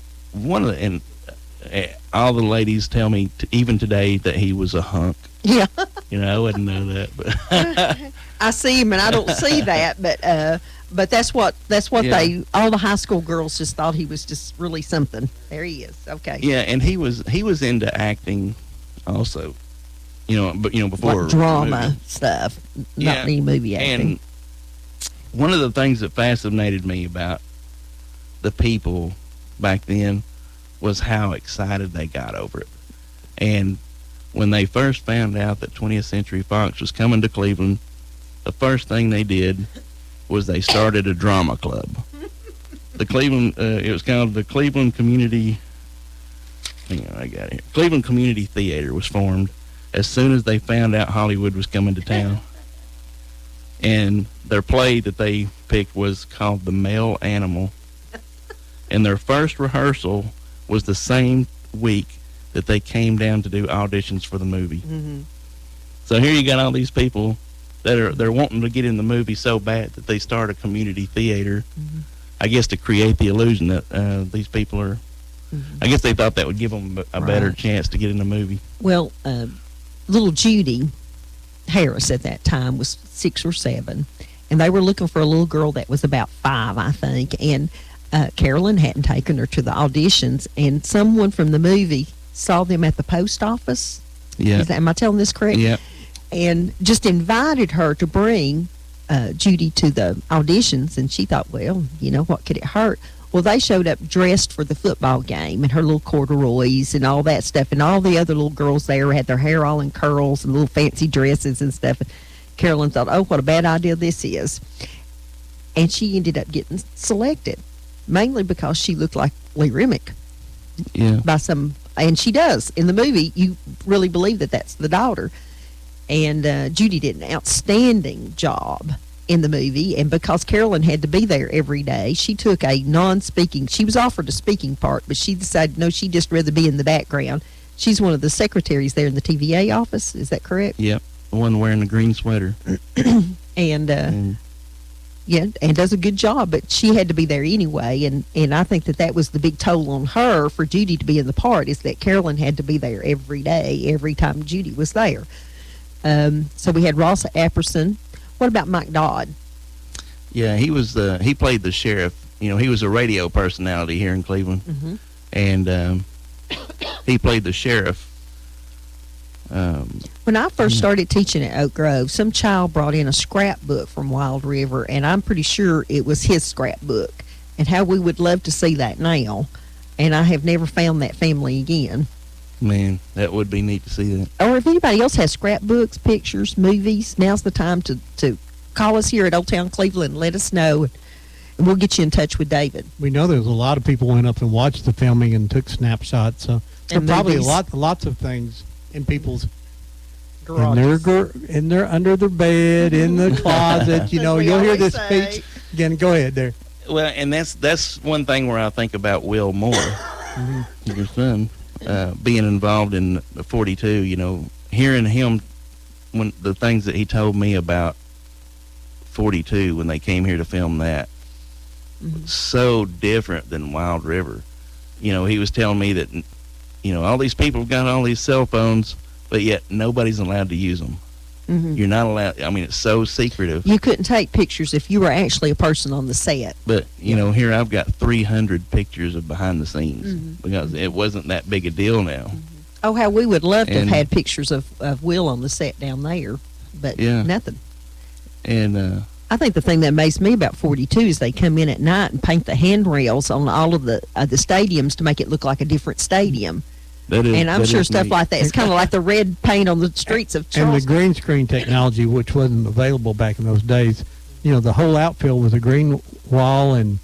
all the ladies tell me even today that he was a hunk. Yeah. You know, I wouldn't know that, but I see him, and I don't see that, but that's what Yeah. all the high school girls just thought he was just really something. There he is. Okay. yeah, and he was into acting also. You know, but before Like drama movie. stuff, not Yeah, any movie acting. And one of the things that fascinated me about the people back then was how excited they got over it. And when they first found out that 20th Century Fox was coming to Cleveland, the first thing they did was they started a drama club. The Cleveland, it was called the Cleveland Community, hang on, I got it here. Cleveland Community Theater was formed as soon as they found out Hollywood was coming to town. And their play that they picked was called The Male Animal. And their first rehearsal was the same week that they came down to do auditions for the movie. Mm-hmm. So here you got all these people that they're wanting to get in the movie so bad that they start a community theater. Mm-hmm. I guess to create the illusion that these people are. I guess they thought that would give them a better Right. chance to get in the movie. Well, little Judy Harris at that time was 6 or 7, and they were looking for a little girl that was about 5, I think. And Carolyn hadn't taken her to the auditions, and someone from the movie saw them at the post office. Yeah. Am I telling this correct? Yeah. And just invited her to bring Judy to the auditions, and she thought, well, what could it hurt? Well, they showed up dressed for the football game, and her little corduroys and all that stuff, and all the other little girls there had their hair all in curls and little fancy dresses and stuff. And Carolyn thought, oh, what a bad idea this is. And she ended up getting selected, mainly because she looked like Lee Remick. Yeah. And she does. In the movie, you really believe that that's the daughter. And Judy did an outstanding job in the movie, and because Carolyn had to be there every day, she took a non-speaking, she was offered a speaking part, but she decided no, she'd just rather be in the background. She's one of the secretaries there in the TVA office, is that correct? Yep. The one wearing the green sweater. And yeah, and does a good job, but she had to be there anyway, and I think that was the big toll on her for Judy to be in the part, is that Carolyn had to be there every day, every time Judy was there. So we had Ross Apperson. What about Mike Dodd? Yeah, he was he played the sheriff. He was a radio personality here in Cleveland. Mm-hmm. And he played the sheriff. When I first started teaching at Oak Grove, some child brought in a scrapbook from Wild River, and I'm pretty sure it was his scrapbook, and how we would love to see that now. And I have never found that family again. Man, that would be neat to see that. Or if anybody else has scrapbooks, pictures, movies, now's the time to call us here at Old Town Cleveland. Let us know, and we'll get you in touch with David. We know there's a lot of people went up and watched the filming and took snapshots. So there are And probably movies. lots of things in people's Garages. in their under their bed, in the closet. You know, we you'll hear always this say. speech again. Go ahead there. Well, and that's one thing where I think about Will Moore, your son, being involved in the 42. You know, hearing him when the things that he told me about 42 when they came here to film that, so different than Wild River. You know, he was telling me that, you know, all these people have got all these cell phones, but yet nobody's allowed to use them. You're not allowed. I mean, it's so secretive. You couldn't take pictures if you were actually a person on the set. But, you know, here I've got 300 pictures of behind the scenes because it wasn't that big a deal now. Oh, how we would love to have And- had pictures of Will on the set down there, but Yeah. nothing. And, I think the thing that amazed me about 42 is they come in at night and paint the handrails on all of the stadiums to make it look like a different stadium. that is, And I'm that sure is stuff neat. like that. It's kind of like the red paint on the streets of And the Charleston. green screen technology, which wasn't available back in those days, you know, the whole outfield was a green wall, and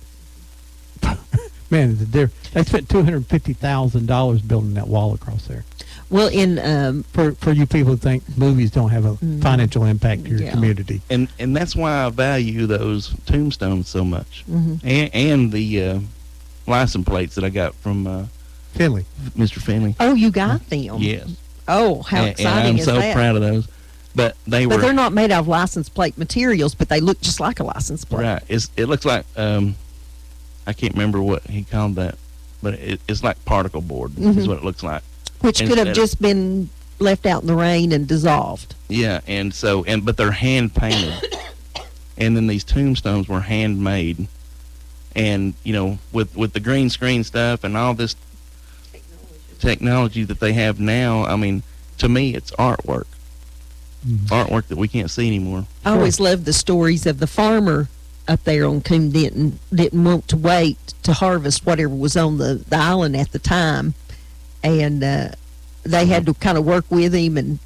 man, they spent $250,000 building that wall across there. Well, in For you people who think movies don't have a financial impact to your Yeah. community. And that's why I value those tombstones so much, Mhm. and the license plates that I got from Finley, Mr. Finley. oh, you got them. Yes, Oh, how and exciting I'm is so that? proud of those. But they But were they're not made out of license plate materials, but they look just like a license plate. right. It looks like I can't remember what he called that, but it's like particle board is what it looks like. Which could have Instead of- just been left out in the rain and dissolved. Yeah, and so but they're hand painted, and then these tombstones were handmade, and you know with the green screen stuff and all this technology that they have now, I mean, to me it's artwork, artwork that we can't see anymore. I always loved the stories of the farmer up there on Coon didn't want to wait to harvest whatever was on the island at the time, and they had to kind of work with him, and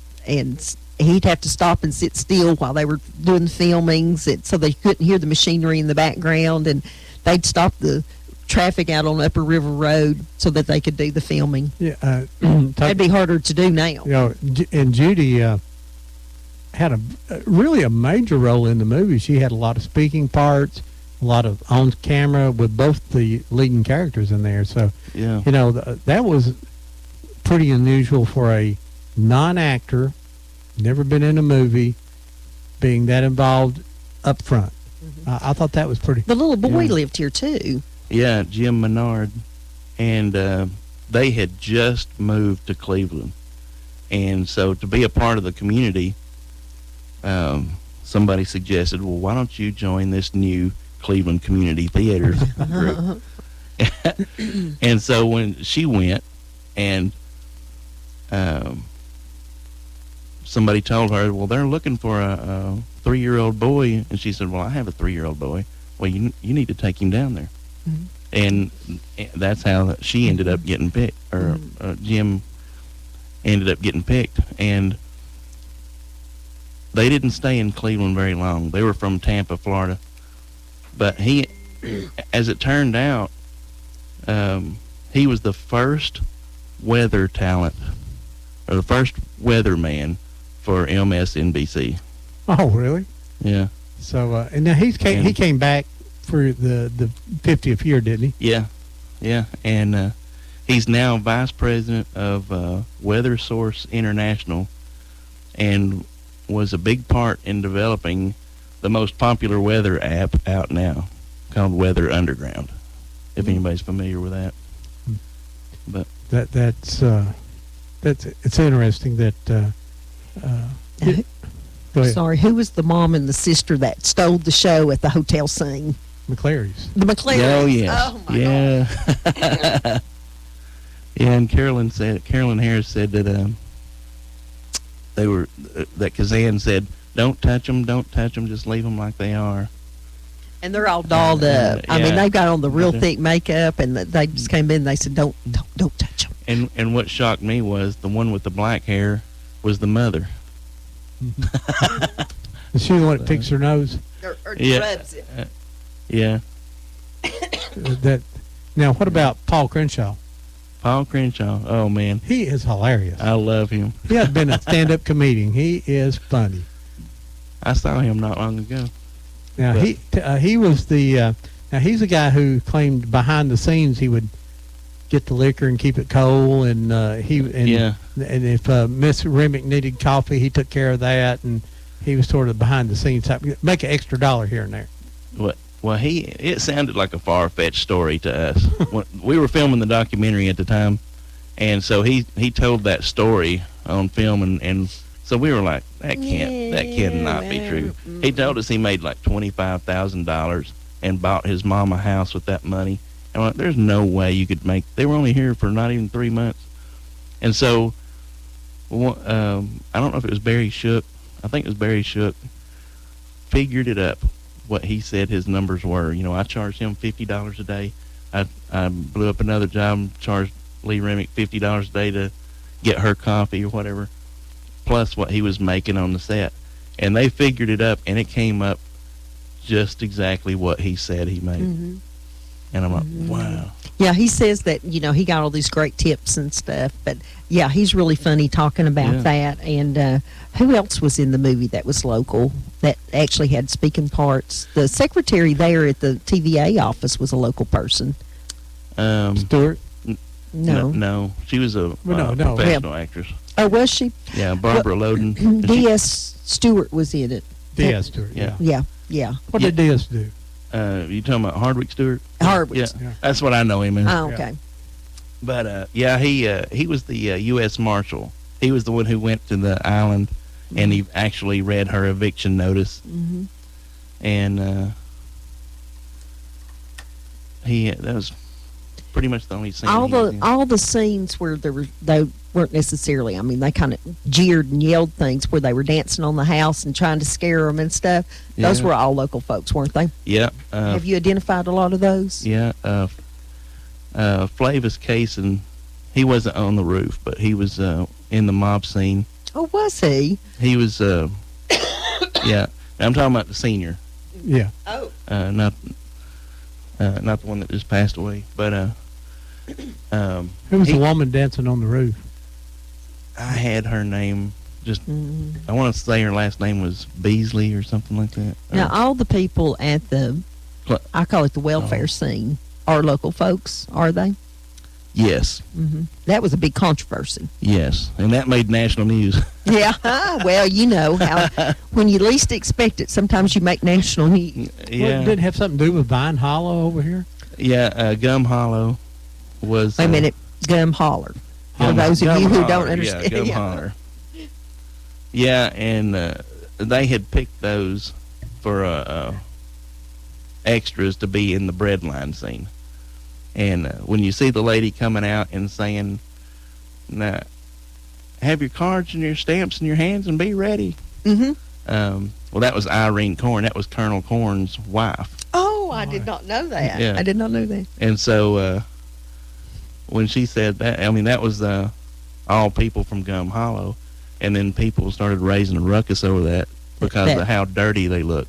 he'd have to stop and sit still while they were doing the filmings, so they couldn't hear the machinery in the background, and they'd stop the traffic out on Upper River Road so that they could do the filming. Yeah, That'd be harder to do now. You know, and Judy had really a major role in the movie. She had a lot of speaking parts, a lot of on camera with both the leading characters in there. So, Yeah. you know, that was pretty unusual for a non-actor, never been in a movie, being that involved up front. I thought that was pretty. The little boy Yeah. lived here too. Yeah, Jim Menard, and they had just moved to Cleveland, and so to be a part of the community, somebody suggested, well, why don't you join this new Cleveland Community Theater group? And so when she went, and somebody told her, well, they're looking for a 3-year-old boy, and she said, well, I have a 3-year-old boy. Well, you need to take him down there. And that's how she ended up getting picked, or Jim ended up getting picked. And they didn't stay in Cleveland very long. They were from Tampa, Florida. But he, as it turned out, he was the first weather talent, or the first weatherman for MSNBC. Oh, really? Yeah. So, and now he came back for the 50th year, didn't he? Yeah, yeah, and he's now vice president of Weather Source International, and was a big part in developing the most popular weather app out now, called Weather Underground. If anybody's familiar with that, but That's it's interesting that. Go ahead. Sorry, who was the mom and the sister that stole the show at the hotel scene? McClary's. The McClarys. Oh yes, Oh my yeah, yeah. And Carolyn Harris said that they were that Kazan said, "Don't touch them, just leave them like they are." And they're all dolled up. I mean, Yeah. they've got on the real Yeah. thick makeup, and they just came in and they said, don't touch them. And what shocked me was the one with the black hair was the mother. Is she the one that picks her nose? Or Yeah. rubs it. Yeah. That. Now, what about Paul Crenshaw? Paul Crenshaw. Oh man, He is hilarious. I love him. He has been a stand-up comedian. He is funny. I saw him not long ago. Now But- he was the now he's a guy who claimed behind the scenes he would get the liquor and keep it cold, and Yeah. and if Miss Remick needed coffee, he took care of that, and he was sort of behind the scenes type, make an extra $1 here and there. Well, it sounded like a far-fetched story to us. When we were filming the documentary at the time, and so he told that story on film, and so we were like, that cannot be true. He told us he made like $25,000 and bought his mom a house with that money. And I'm like, there's no way you could make. They were only here for not even 3 months, and so I don't know if it was Barry Shook. I think it was Barry Shook. Figured it up. What he said his numbers were. You know, I charged him $50 a day. I blew up another job, charged Lee Remick $50 a day to get her coffee or whatever, plus what he was making on the set. And they figured it up, and it came up just exactly what he said he made. Mm-hmm. And I'm like, wow. Yeah, he says that, he got all these great tips and stuff. But, yeah, he's really funny talking about Yeah. that. And who else was in the movie that was local that actually had speaking parts? The secretary there at the TVA office was a local person. Stewart? No. She was a no. professional actress. Oh, was she? Yeah, Barbara Loden. D.S. Stewart was in it. D.S. Stewart, Yeah. Yeah. What did D.S. do? You talking about Hardwick Stewart? Hardwick. Yeah, that's what I know him as. Oh, okay. But he was the U.S. Marshal. He was the one who went to the island, and he actually read her eviction notice. Mm-hmm. And that was pretty much the only scene. All the scenes where they weren't necessarily. I mean, they kind of jeered and yelled things where they were dancing on the house and trying to scare them and stuff. Those Yeah. were all local folks, weren't they? Yeah. Have you identified a lot of those? Yeah. Flavis Cason, he wasn't on the roof, but he was in the mob scene. Oh, was he? He was. Yeah. I'm talking about the senior. Yeah. Oh. Not the one that just passed away, but Who was the woman dancing on the roof? I had her name. I want to say her last name was Beasley or something like that. Now, all the people at I call it the welfare scene, are local folks, are they? Yes. Mm-hmm. That was a big controversy. Yes, and that made national news. Yeah, well, you know how when you least expect it, sometimes you make national news. Yeah. Did it have something to do with Vine Hollow over here? Yeah, Gum Hollow was. Wait a minute, Gum Holler. For those of you who don't understand. Yeah, Gum Holler. Yeah, and they had picked those for extras to be in the breadline scene. And when you see the lady coming out and saying, "Now, have your cards and your stamps in your hands and be ready." Mm-hmm. Well, that was Irene Corn. That was Colonel Corn's wife. Oh, I did not know that. Yeah. I did not know that. And so when she said that, I mean, that was all people from Gum Hollow. And then people started raising a ruckus over that because of how dirty they looked.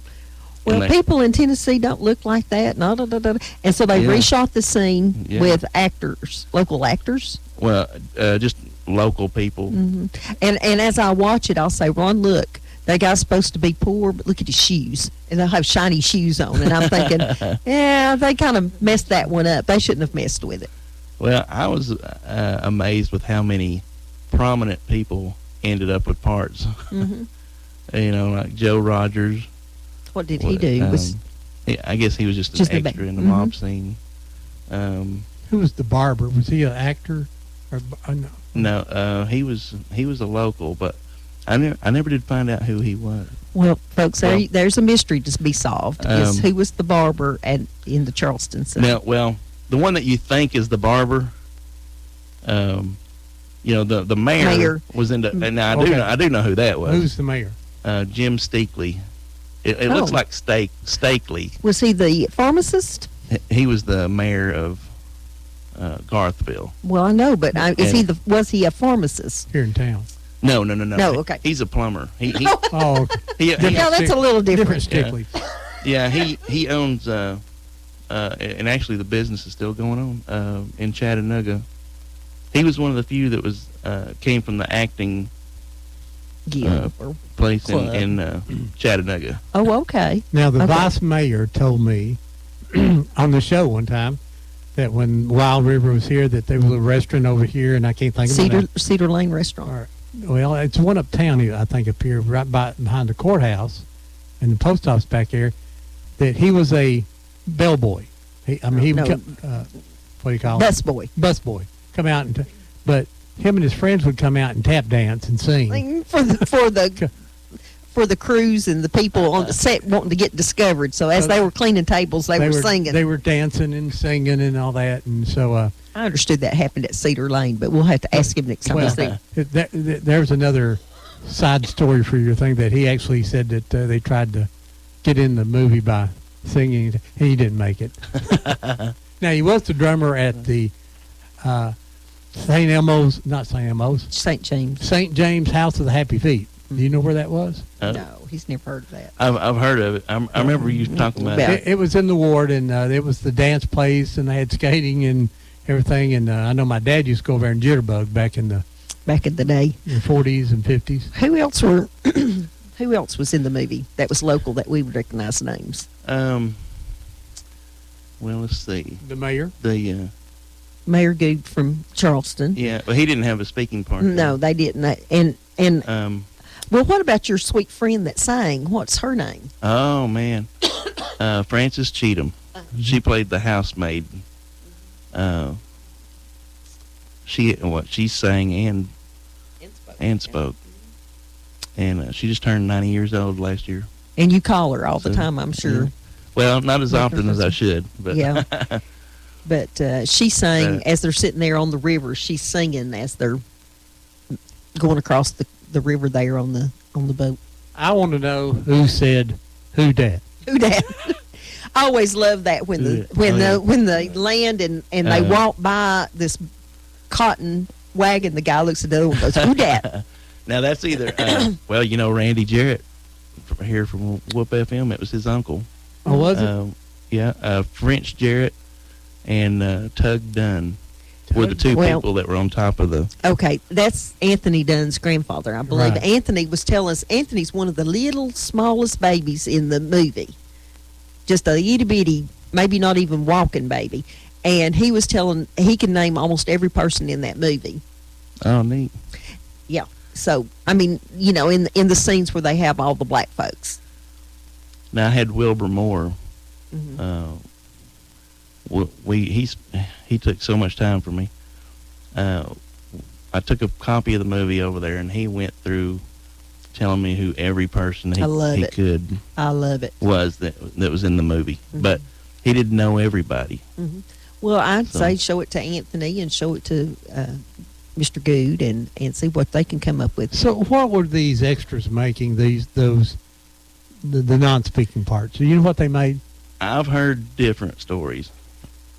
Well, people in Tennessee don't look like that. And so they reshot the scene with actors, local actors. Well, just local people. Mm-hmm. And as I watch it, I'll say, Ron, look, that guy's supposed to be poor, but look at his shoes. And they'll have shiny shoes on. And I'm thinking, yeah, they kind of messed that one up. They shouldn't have messed with it. Well, I was amazed with how many prominent people ended up with parts. Mm-hmm. You know, like Joe Rogers. What did he do? I guess he was just an extra in the mob scene. Who was the barber? Was he an actor? Or, no. No, he was a local, but I never did find out who he was. Well, folks, there's a mystery to be solved. Is who was the barber in the Charleston scene? Now, well, the one that you think is the barber, you know, the mayor was in the. And now I do know who that was. Who's the mayor? Jim Steakley. It looks like Stakely. Was he the pharmacist? He was the mayor of Garthville. Well, I know, but was he a pharmacist? Here in town. No. No, okay. He's a plumber. He Oh, he Yeah, that's a little different. Strictly. yeah, he owns and actually the business is still going on in Chattanooga. He was one of the few that was came from the acting place in Chattanooga. Oh, okay. Now, the Okay. vice mayor told me on the show one time that when Wild River was here, that there was a restaurant over here, and I can't think of the name. Cedar Lane Restaurant. Well, it's one uptown, I think, up here, right behind the courthouse and the post office back there, that he was a bellboy. He would No. come, what do you call it? Busboy. Busboy. Come out and, but him and his friends would come out and tap dance and sing. For the crews and the people on the set wanting to get discovered. So as they were cleaning tables, they were singing. They were dancing and singing and all that, and so. I understood that happened at Cedar Lane, but we'll have to ask him next time we see him. There's another side story for your thing that he actually said that they tried to get in the movie by singing. He didn't make it. Now, he was the drummer at the St. Elmo's, not St. Elmo's. St. James. St. James House of the Happy Feet. Do you know where that was? No, he's never heard of that. I've heard of it. I remember you talking about it. It was in the ward, and it was the dance place, and they had skating and everything. And I know my dad used to go over there and jitterbug back in the day, in the 40s and 50s. Who else was in the movie that was local that we would recognize names? Well, let's see. The mayor. The Mayor Good from Charleston. yeah, but he didn't have a speaking part. No, they didn't. And well, what about your sweet friend that sang? What's her name? Oh man, Frances Cheatham. She played the housemaid. She sang and spoke, and she just turned 90 years old last year. And you call her all the time, I'm sure. Yeah. Well, not as often as I should, but yeah. But she sang as they're sitting there on the river. She's singing as they're going across the river there on the boat. I want to know who said who dat. Who dat? I always love that when they land and they walk by this cotton wagon. The guy looks at the other one and goes, "Who dat?" Now that's either well, Randy Jarrett here from Whoop FM. It was his uncle. Oh, was it? Yeah, French Jarrett and Tug Dunn were the two people that were on top of the. Okay, that's Anthony Dunn's grandfather, I believe. Right. Anthony was telling us Anthony's one of the little smallest babies in the movie, just a itty bitty, maybe not even walking baby, and he was telling he can name almost every person in that movie. Oh, neat. Yeah. So I mean, in the scenes where they have all the black folks. Now I had Wilbur Moore. He took so much time for me. I took a copy of the movie over there, and he went through telling me who every person he could. I love it. Was that was in the movie, but he didn't know everybody. Well, I'd say show it to Anthony and show it to Mr. Good and see what they can come up with. So, what were these extras making? The non-speaking parts. Do you know what they made? I've heard different stories.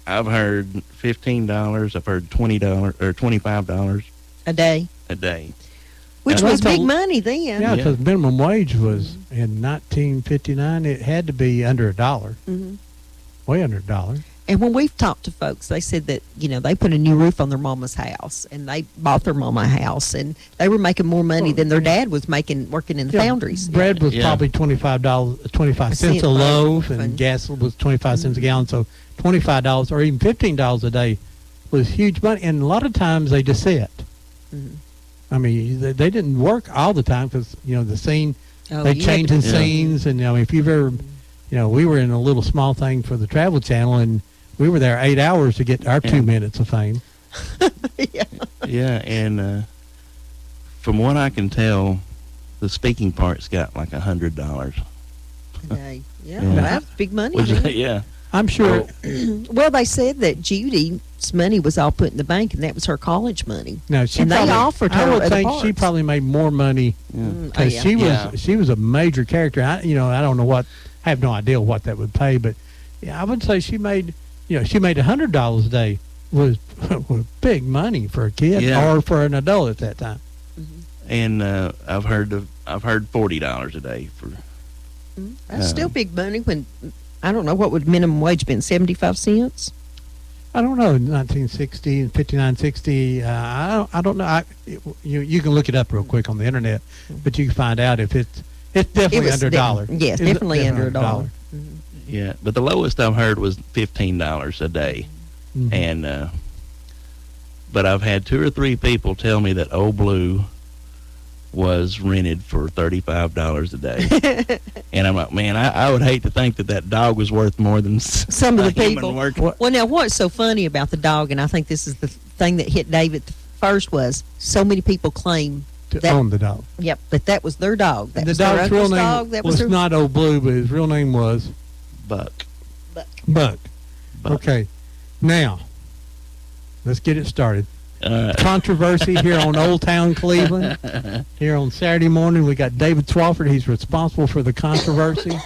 I've heard $15. I've heard $20 or $25 a day. Which was big money then. Yeah, because minimum wage was in 1959. It had to be under $1. Way under $1. And when we've talked to folks, they said that, they put a new roof on their mama's house, and they bought their mama a house, and they were making more money than their dad was making working in the foundries. Bread was probably $25 cents a loaf, and gas was 25 cents a gallon. So $25 or even $15 a day was huge money. And a lot of times they just sit. I mean, they didn't work all the time because, the scene, they changing scenes. And, if you've ever, we were in a little small thing for the Travel Channel, and we were there 8 hours to get our 2 minutes of fame. Yeah, and from what I can tell, the speaking part's got like $100 a day. Yeah, well, that's big money. Yeah, I'm sure. Well, they said that Judy's money was all put in the bank, and that was her college money. No, they offered her. I would think parts. she probably made more money because she was a major character. I don't know what. I have no idea what that would pay, but I would say she made $100 a day was big money for a kid or for an adult at that time. and I've heard $40 a day for. That's still big money when, I don't know, what would minimum wage been, 75 cents? I don't know, 1960 and 59.60. I don't know. You can look it up real quick on the internet, but you can find out if it's definitely under a dollar. Yes, definitely under a dollar. Yeah, but the lowest I've heard was $15 a day, and but I've had 2 or 3 people tell me that Old Blue was rented for $35 a day, and I'm like, man, I would hate to think that dog was worth more than some of the people. Worth. Well, now what's so funny about the dog, and I think this is the thing that hit David first, was so many people claim to own the dog. Yep, but that was their dog. That the was their dog's real name dog. That was not Old Blue, but his real name was Buck. Buck. Okay, now let's get it started. Controversy here on Old Town Cleveland. Here on Saturday morning, we got David Swafford. He's responsible for the controversy.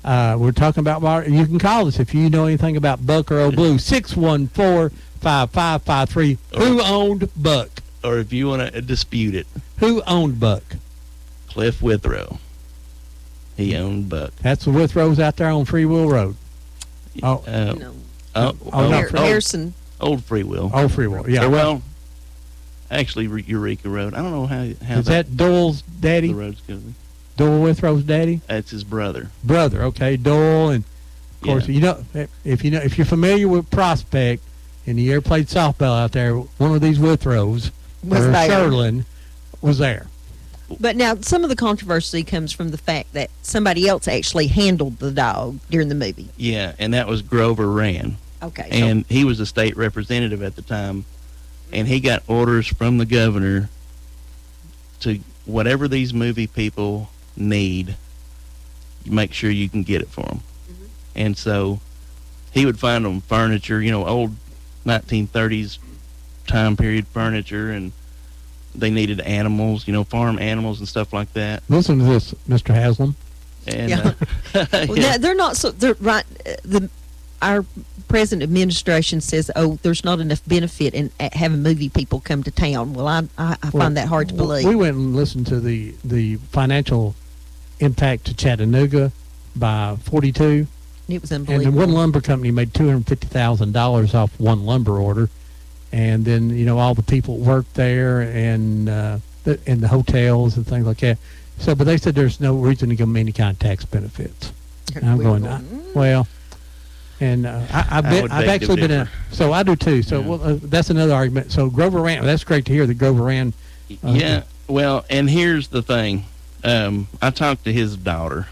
We're talking about, you can call us if you know anything about Buck or Old Blue. 614-5553. Who owned Buck? Or if you want to dispute it. Who owned Buck? Cliff Withrow. He owned Buck. That's the Withrows out there on Free Will Road. No. Harrison. Old Free Will. Old Free Will, yeah. Or, well, actually, Eureka Road. I don't know how is that Doyle's daddy? The road's going to be. Doyle Withrow's daddy? That's his brother. Brother, okay. Doyle, and of course, if you're familiar with Prospect, and you ever played softball out there, one of these Withrows, or Sherlin, was there. But now, some of the controversy comes from the fact that somebody else actually handled the dog during the movie. Yeah, and that was Grover Rand. Okay. And he was a state representative at the time, and he got orders from the governor to whatever these movie people need, make sure you can get it for them. And so he would find them furniture, old 1930s time period furniture, and they needed animals, farm animals and stuff like that. Listen to this, Mr. Haslam. And well, they're not so. They're right. Our present administration says, "Oh, there's not enough benefit in having movie people come to town." Well, I find that hard to believe. We went and listened to the financial impact to Chattanooga by 42. It was unbelievable. And one lumber company made $250,000 off one lumber order, and then all the people worked there and the hotels and things like that. So, but they said there's no reason to give them any kind of tax benefits. And I'm going, well. And I've actually been in. So I do too. So that's another argument. So Grover Rand. That's great to hear that Grover Rand. Yeah. Well, and here's the thing. I talked to his daughter,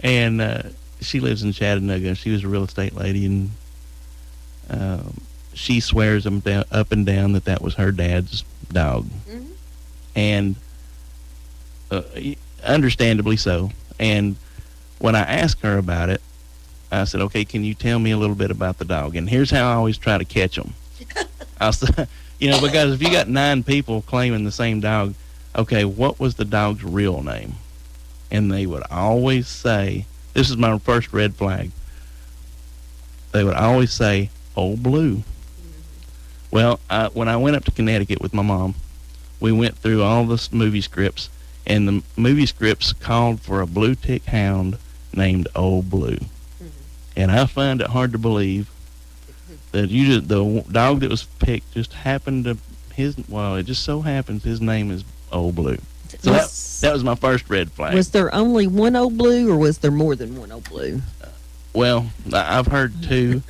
and she lives in Chattanooga. She was a real estate lady, and she swears up and down that was her dad's dog, and understandably so. And when I asked her about it, I said, okay, can you tell me a little bit about the dog? And here's how I always try to catch them. I said, because if you got 9 people claiming the same dog, okay, what was the dog's real name? And they would always say, this is my first red flag, they would always say, Old Blue. Well, when I went up to Connecticut with my mom, we went through all the movie scripts, and the movie scripts called for a blue tick hound named Old Blue. And I find it hard to believe that the dog that was picked just happened to it just so happens his name is Old Blue. So that was my first red flag. Was there only one Old Blue, or was there more than one Old Blue? Well, I've heard 2.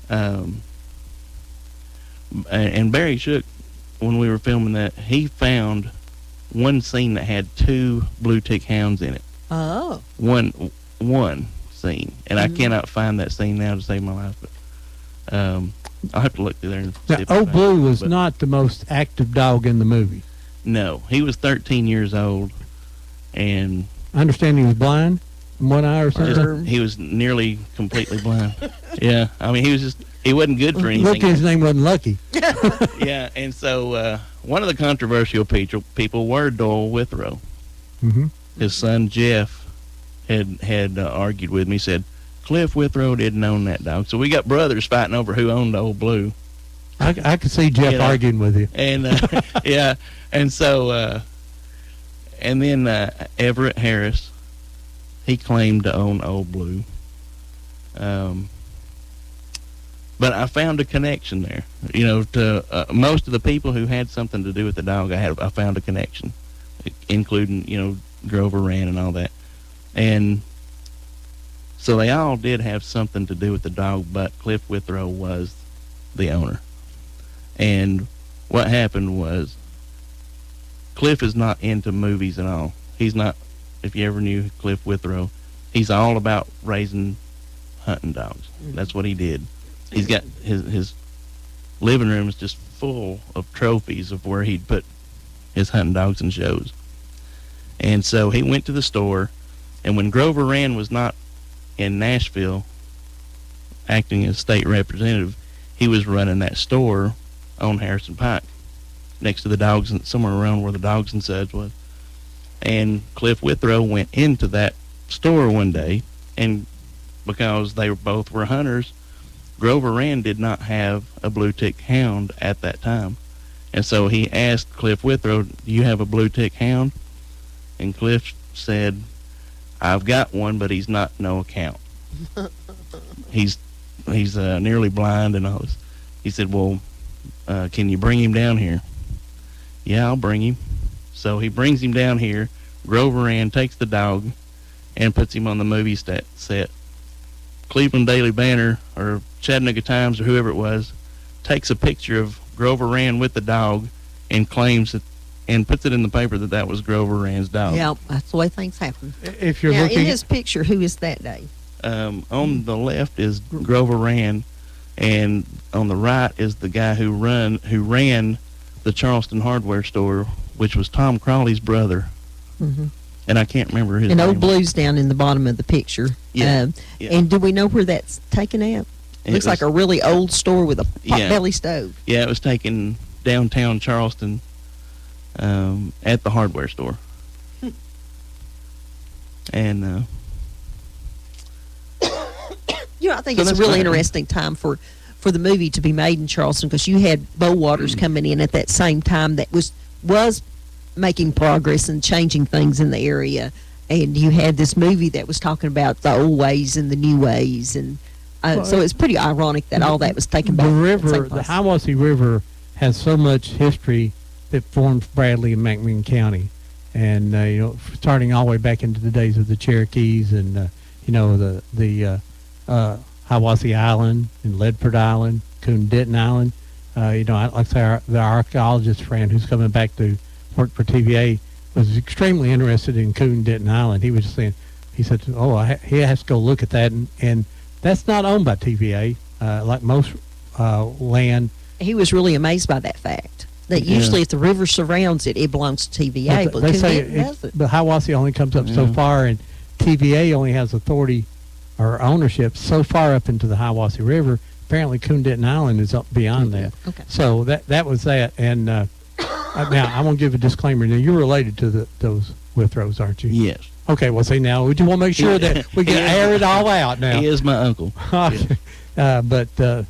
And Barry Shook, when we were filming that, he found one scene that had 2 blue tick hounds in it. Oh. One scene, and I cannot find that scene now to save my life, but I'll have to look through there and see if Old Blue was not the most active dog in the movie. No, he was 13 years old, and I understand he was blind in one eye or something. He was nearly completely blind. Yeah, I mean, he wasn't good for anything. Look, his name wasn't Lucky. Yeah, and so one of the controversial people were Doyle Withrow. His son Jeff had argued with me, said Cliff Withrow didn't own that dog. So we got brothers fighting over who owned Old Blue. I could see Jeff You know, arguing with you. And yeah, and so and then Everett Harris, he claimed to own Old Blue. But I found a connection there. You know, to most of the people who had something to do with the dog, I found a connection, including, you know, Grover Rand and all that. And so they all did have something to do with the dog, but Cliff Withrow was the owner. And what happened was, Cliff is not into movies at all. He's not, if you ever knew Cliff Withrow, he's all about raising hunting dogs. That's what he did. He's got his living room is just full of trophies of where he'd put his hunting dogs in shows. And so he went to the store, and when Grover Rand was not in Nashville acting as state representative, he was running that store on Harrison Pike next to the Dogs and somewhere around where the Dogs and Suds was. And Cliff Withrow went into that store one day, and because they both were hunters, Grover Rand did not have a blue tick hound at that time. And so he asked Cliff Withrow, "Do you have a blue tick hound?" And Cliff said, "I've got one, but he's not no account. He's nearly blind and all this." He said, "Well, can you bring him down here?" "Yeah, I'll bring him." So he brings him down here. Grover Rand takes the dog and puts him on the movie set. Cleveland Daily Banner or Chattanooga Times or whoever it was takes a picture of Grover Rand with the dog and claims it and puts it in the paper that was Grover Rand's dog. Yeah, that's the way things happen. If you're now, looking in his picture, who is that day? On the left is Grover Rand, and on the right is the guy who ran the Charleston hardware store, which was Tom Crawley's brother. Mm-hmm. And I can't remember his and name. Old Blue's down in the bottom of the picture. Yeah. And do we know where that's taken at? Looks like a really old store with a potbelly stove. Yeah, it was taken downtown Charleston at the hardware store. And you know, I think it's a really interesting time for the movie to be made in Charleston, because you had Bo Waters coming in at that same time that was making progress and changing things in the area, and you had this movie that was talking about the old ways and the new ways, and so it's pretty ironic that all that was taken back. The river, the Hiwassee River, has so much history that forms Bradley and McMinn County, and you know, starting all the way back into the days of the Cherokees, and you know, the Hiwassee Island and Ledford Island, Coon Denton Island. You know, like I say, the archaeologist friend who's coming back to work for TVA was extremely interested in Coon Denton Island. He was just saying, he said, he has to go look at that, and that's not owned by TVA, like most land. He was really amazed by that fact, that usually if the river surrounds it, it belongs to TVA, but they Coon say Denton doesn't. the Hiwassee only comes up so far, and TVA only has authority or ownership so far up into the Hiwassee River. Apparently Coon Denton Island is up beyond that. Okay. So that was that, and now I want to give a disclaimer. Now, you're related to those Withrows, aren't you? Yes. Okay, well, see, now we just want to make sure that we can air it all out now. He is my uncle. Okay. But that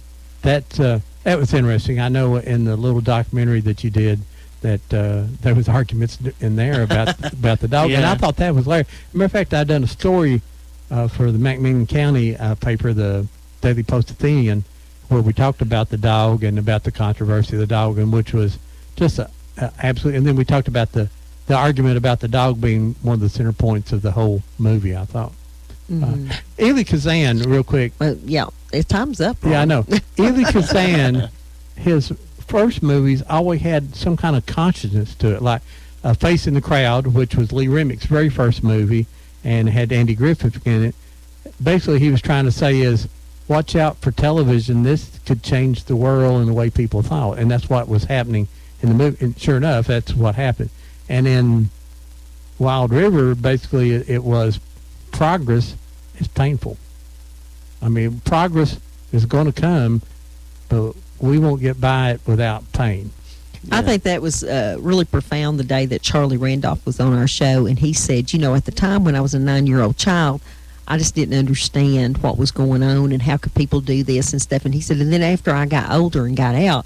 was interesting. I know in the little documentary that you did that there was arguments in there about the dog, and I thought that was hilarious. Matter of fact, I'd done a story for the McMinn County paper, the Daily Post-Athenian, where we talked about the dog and about the controversy of the dog, and which was just absolutely. And then we talked about the argument about the dog being one of the center points of the whole movie, I thought. Elie Kazan, real quick. Yeah, time's up. Yeah, I know. Elie Kazan, his first movies always had some kind of consciousness to it, like Face in the Crowd, which was Lee Remick's very first movie, and had Andy Griffith in it. Basically, he was trying to say is, watch out for television. This could change the world and the way people thought, and that's what was happening in the movie. And sure enough, that's what happened. And in Wild River, basically, it was progress is painful. I mean, progress is going to come, but we won't get by it without pain. I think that was really profound the day that Charlie Randolph was on our show, and he said, you know, at the time when I was a 9-year-old child, I just didn't understand what was going on and how could people do this and stuff. And he said, and then after I got older and got out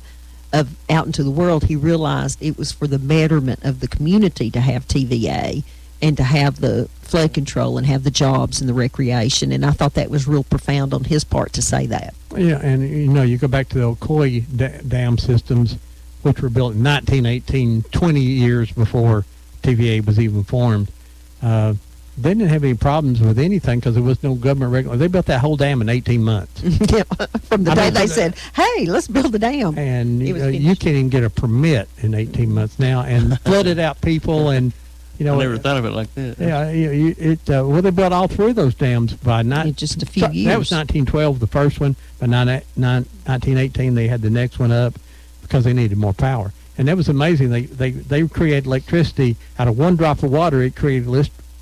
into the world, he realized it was for the betterment of the community to have TVA and to have the flood control and have the jobs and the recreation. And I thought that was real profound on his part to say that. Yeah, and you go back to the Ocoee dam systems, which were built in 1918, 20 years before TVA was even formed. They didn't have any problems with anything because there was no government regulation. They built that whole dam in 18 months. Yeah, from the day they said, hey, let's build the dam. And you can't even get a permit in 18 months now, and flooded out people. And I never thought of it like that. Yeah, well, they built all three of those dams by just a few years. That was 1912, the first one. By 1918, they had the next one up because they needed more power. And that was amazing. They created electricity out of one drop of water. It created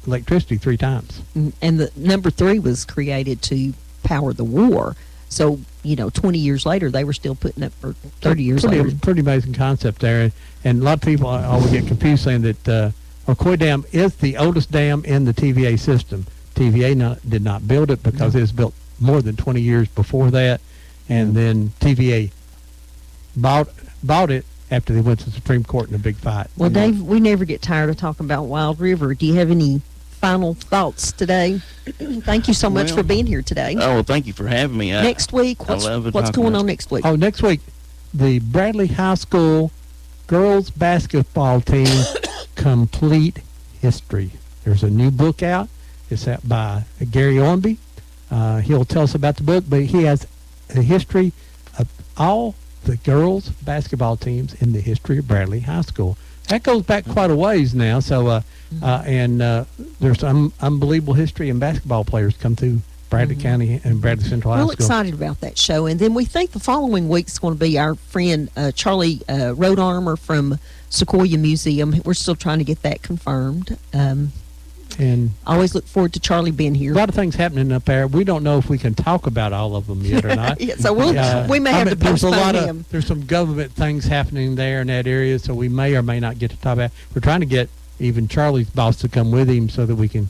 electricity 3 times. And the number 3 was created to power the war. So 20 years later, they were still putting up, or 30 years later. Pretty amazing concept there. And a lot of people always get confused saying that Ocoee Dam is the oldest dam in the TVA system. TVA did not build it because it was built more than 20 years before that. And then TVA bought it after they went to the Supreme Court in a big fight. Well, Dave, we never get tired of talking about Wild River. Do you have any final thoughts today? Thank you so much for being here today. Oh, well, thank you for having me. Next week, what's going on next week? Oh, next week, the Bradley High School girls basketball team complete history. There's a new book out. It's out by Gary Ormby. He'll tell us about the book, but he has a history of all the girls basketball teams in the history of Bradley High School. That goes back quite a ways now. So, there's some unbelievable history and basketball players come through Bradley County and Bradley Central High School. Real excited about that show. And then we think the following week's going to be our friend Charlie Rodarmer from Sequoia Museum. We're still trying to get that confirmed. And I always look forward to Charlie being here. A lot of things happening up there. We don't know if we can talk about all of them yet or not. Yeah, so we may have to postpone him. There's some government things happening there in that area, so we may or may not get to talk about it. We're trying to get even Charlie's boss to come with him so that we can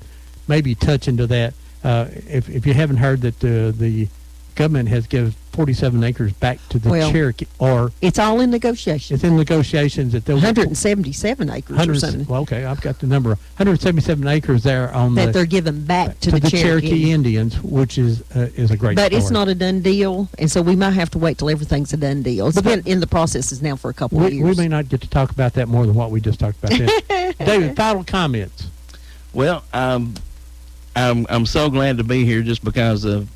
maybe touch into that. If you haven't heard that the government has given 47 acres back to the Cherokee, or it's all in negotiations. It's in negotiations that 177 acres or something. Well, okay, I've got the number. 177 acres there on that they're giving back to the Cherokee Indians, which is a great. But story. It's not a done deal, and so we might have to wait till everything's a done deal. It's been in the processes now for a couple of years. We may not get to talk about that more than what we just talked about. David, final comments. Well, I'm so glad to be here just because of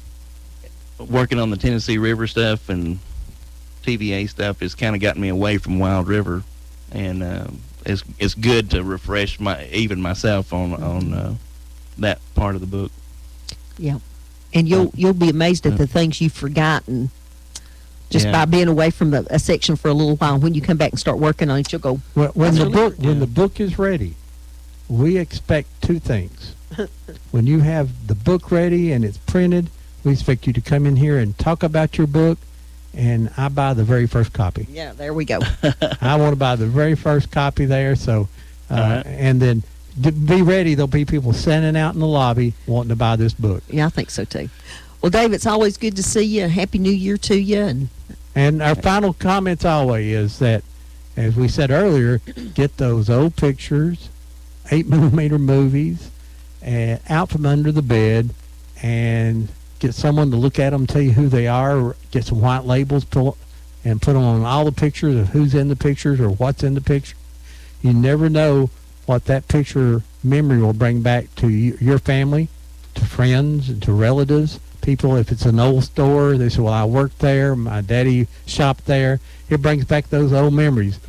working on the Tennessee River stuff and TVA stuff has kind of gotten me away from Wild River, and it's good to refresh myself on that part of the book. Yeah, and you'll be amazed at the things you've forgotten just by being away from a section for a little while. When you come back and start working on it, you'll go. When the book is ready, we expect 2 things. When you have the book ready and it's printed, we expect you to come in here and talk about your book, and I buy the very first copy. Yeah, there we go. I want to buy the very first copy there, so and then be ready. There'll be people standing out in the lobby wanting to buy this book. Yeah, I think so too. Well, Dave, it's always good to see you. Happy New Year to you. And our final comments always is that, as we said earlier, get those old pictures, 8mm movies, out from under the bed, and get someone to look at them, tell you who they are, or get some white labels, and put them on all the pictures of who's in the pictures or what's in the picture. You never know what that picture memory will bring back to your family, to friends, and to relatives. People, if it's an old store, they say, well, I worked there, my daddy shopped there. It brings back those old memories.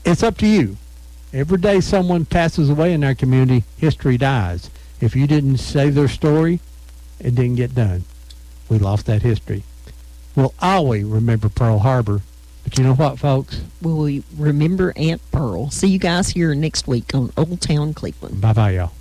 It's up to you. Every day someone passes away in our community, history dies. If you didn't say their story, it didn't get done. We lost that history. We'll always remember Pearl Harbor. But you know what, folks? We'll remember Aunt Pearl. See you guys here next week on Old Town Cleveland. Bye-bye, y'all.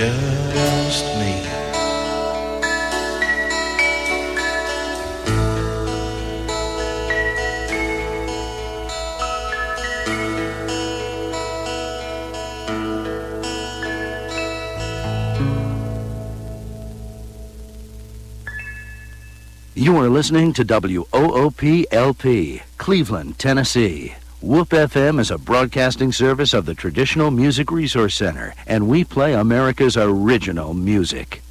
just me. You are listening to WOOP-LP, Cleveland, Tennessee. Whoop FM is a broadcasting service of the Traditional Music Resource Center, and we play America's original music.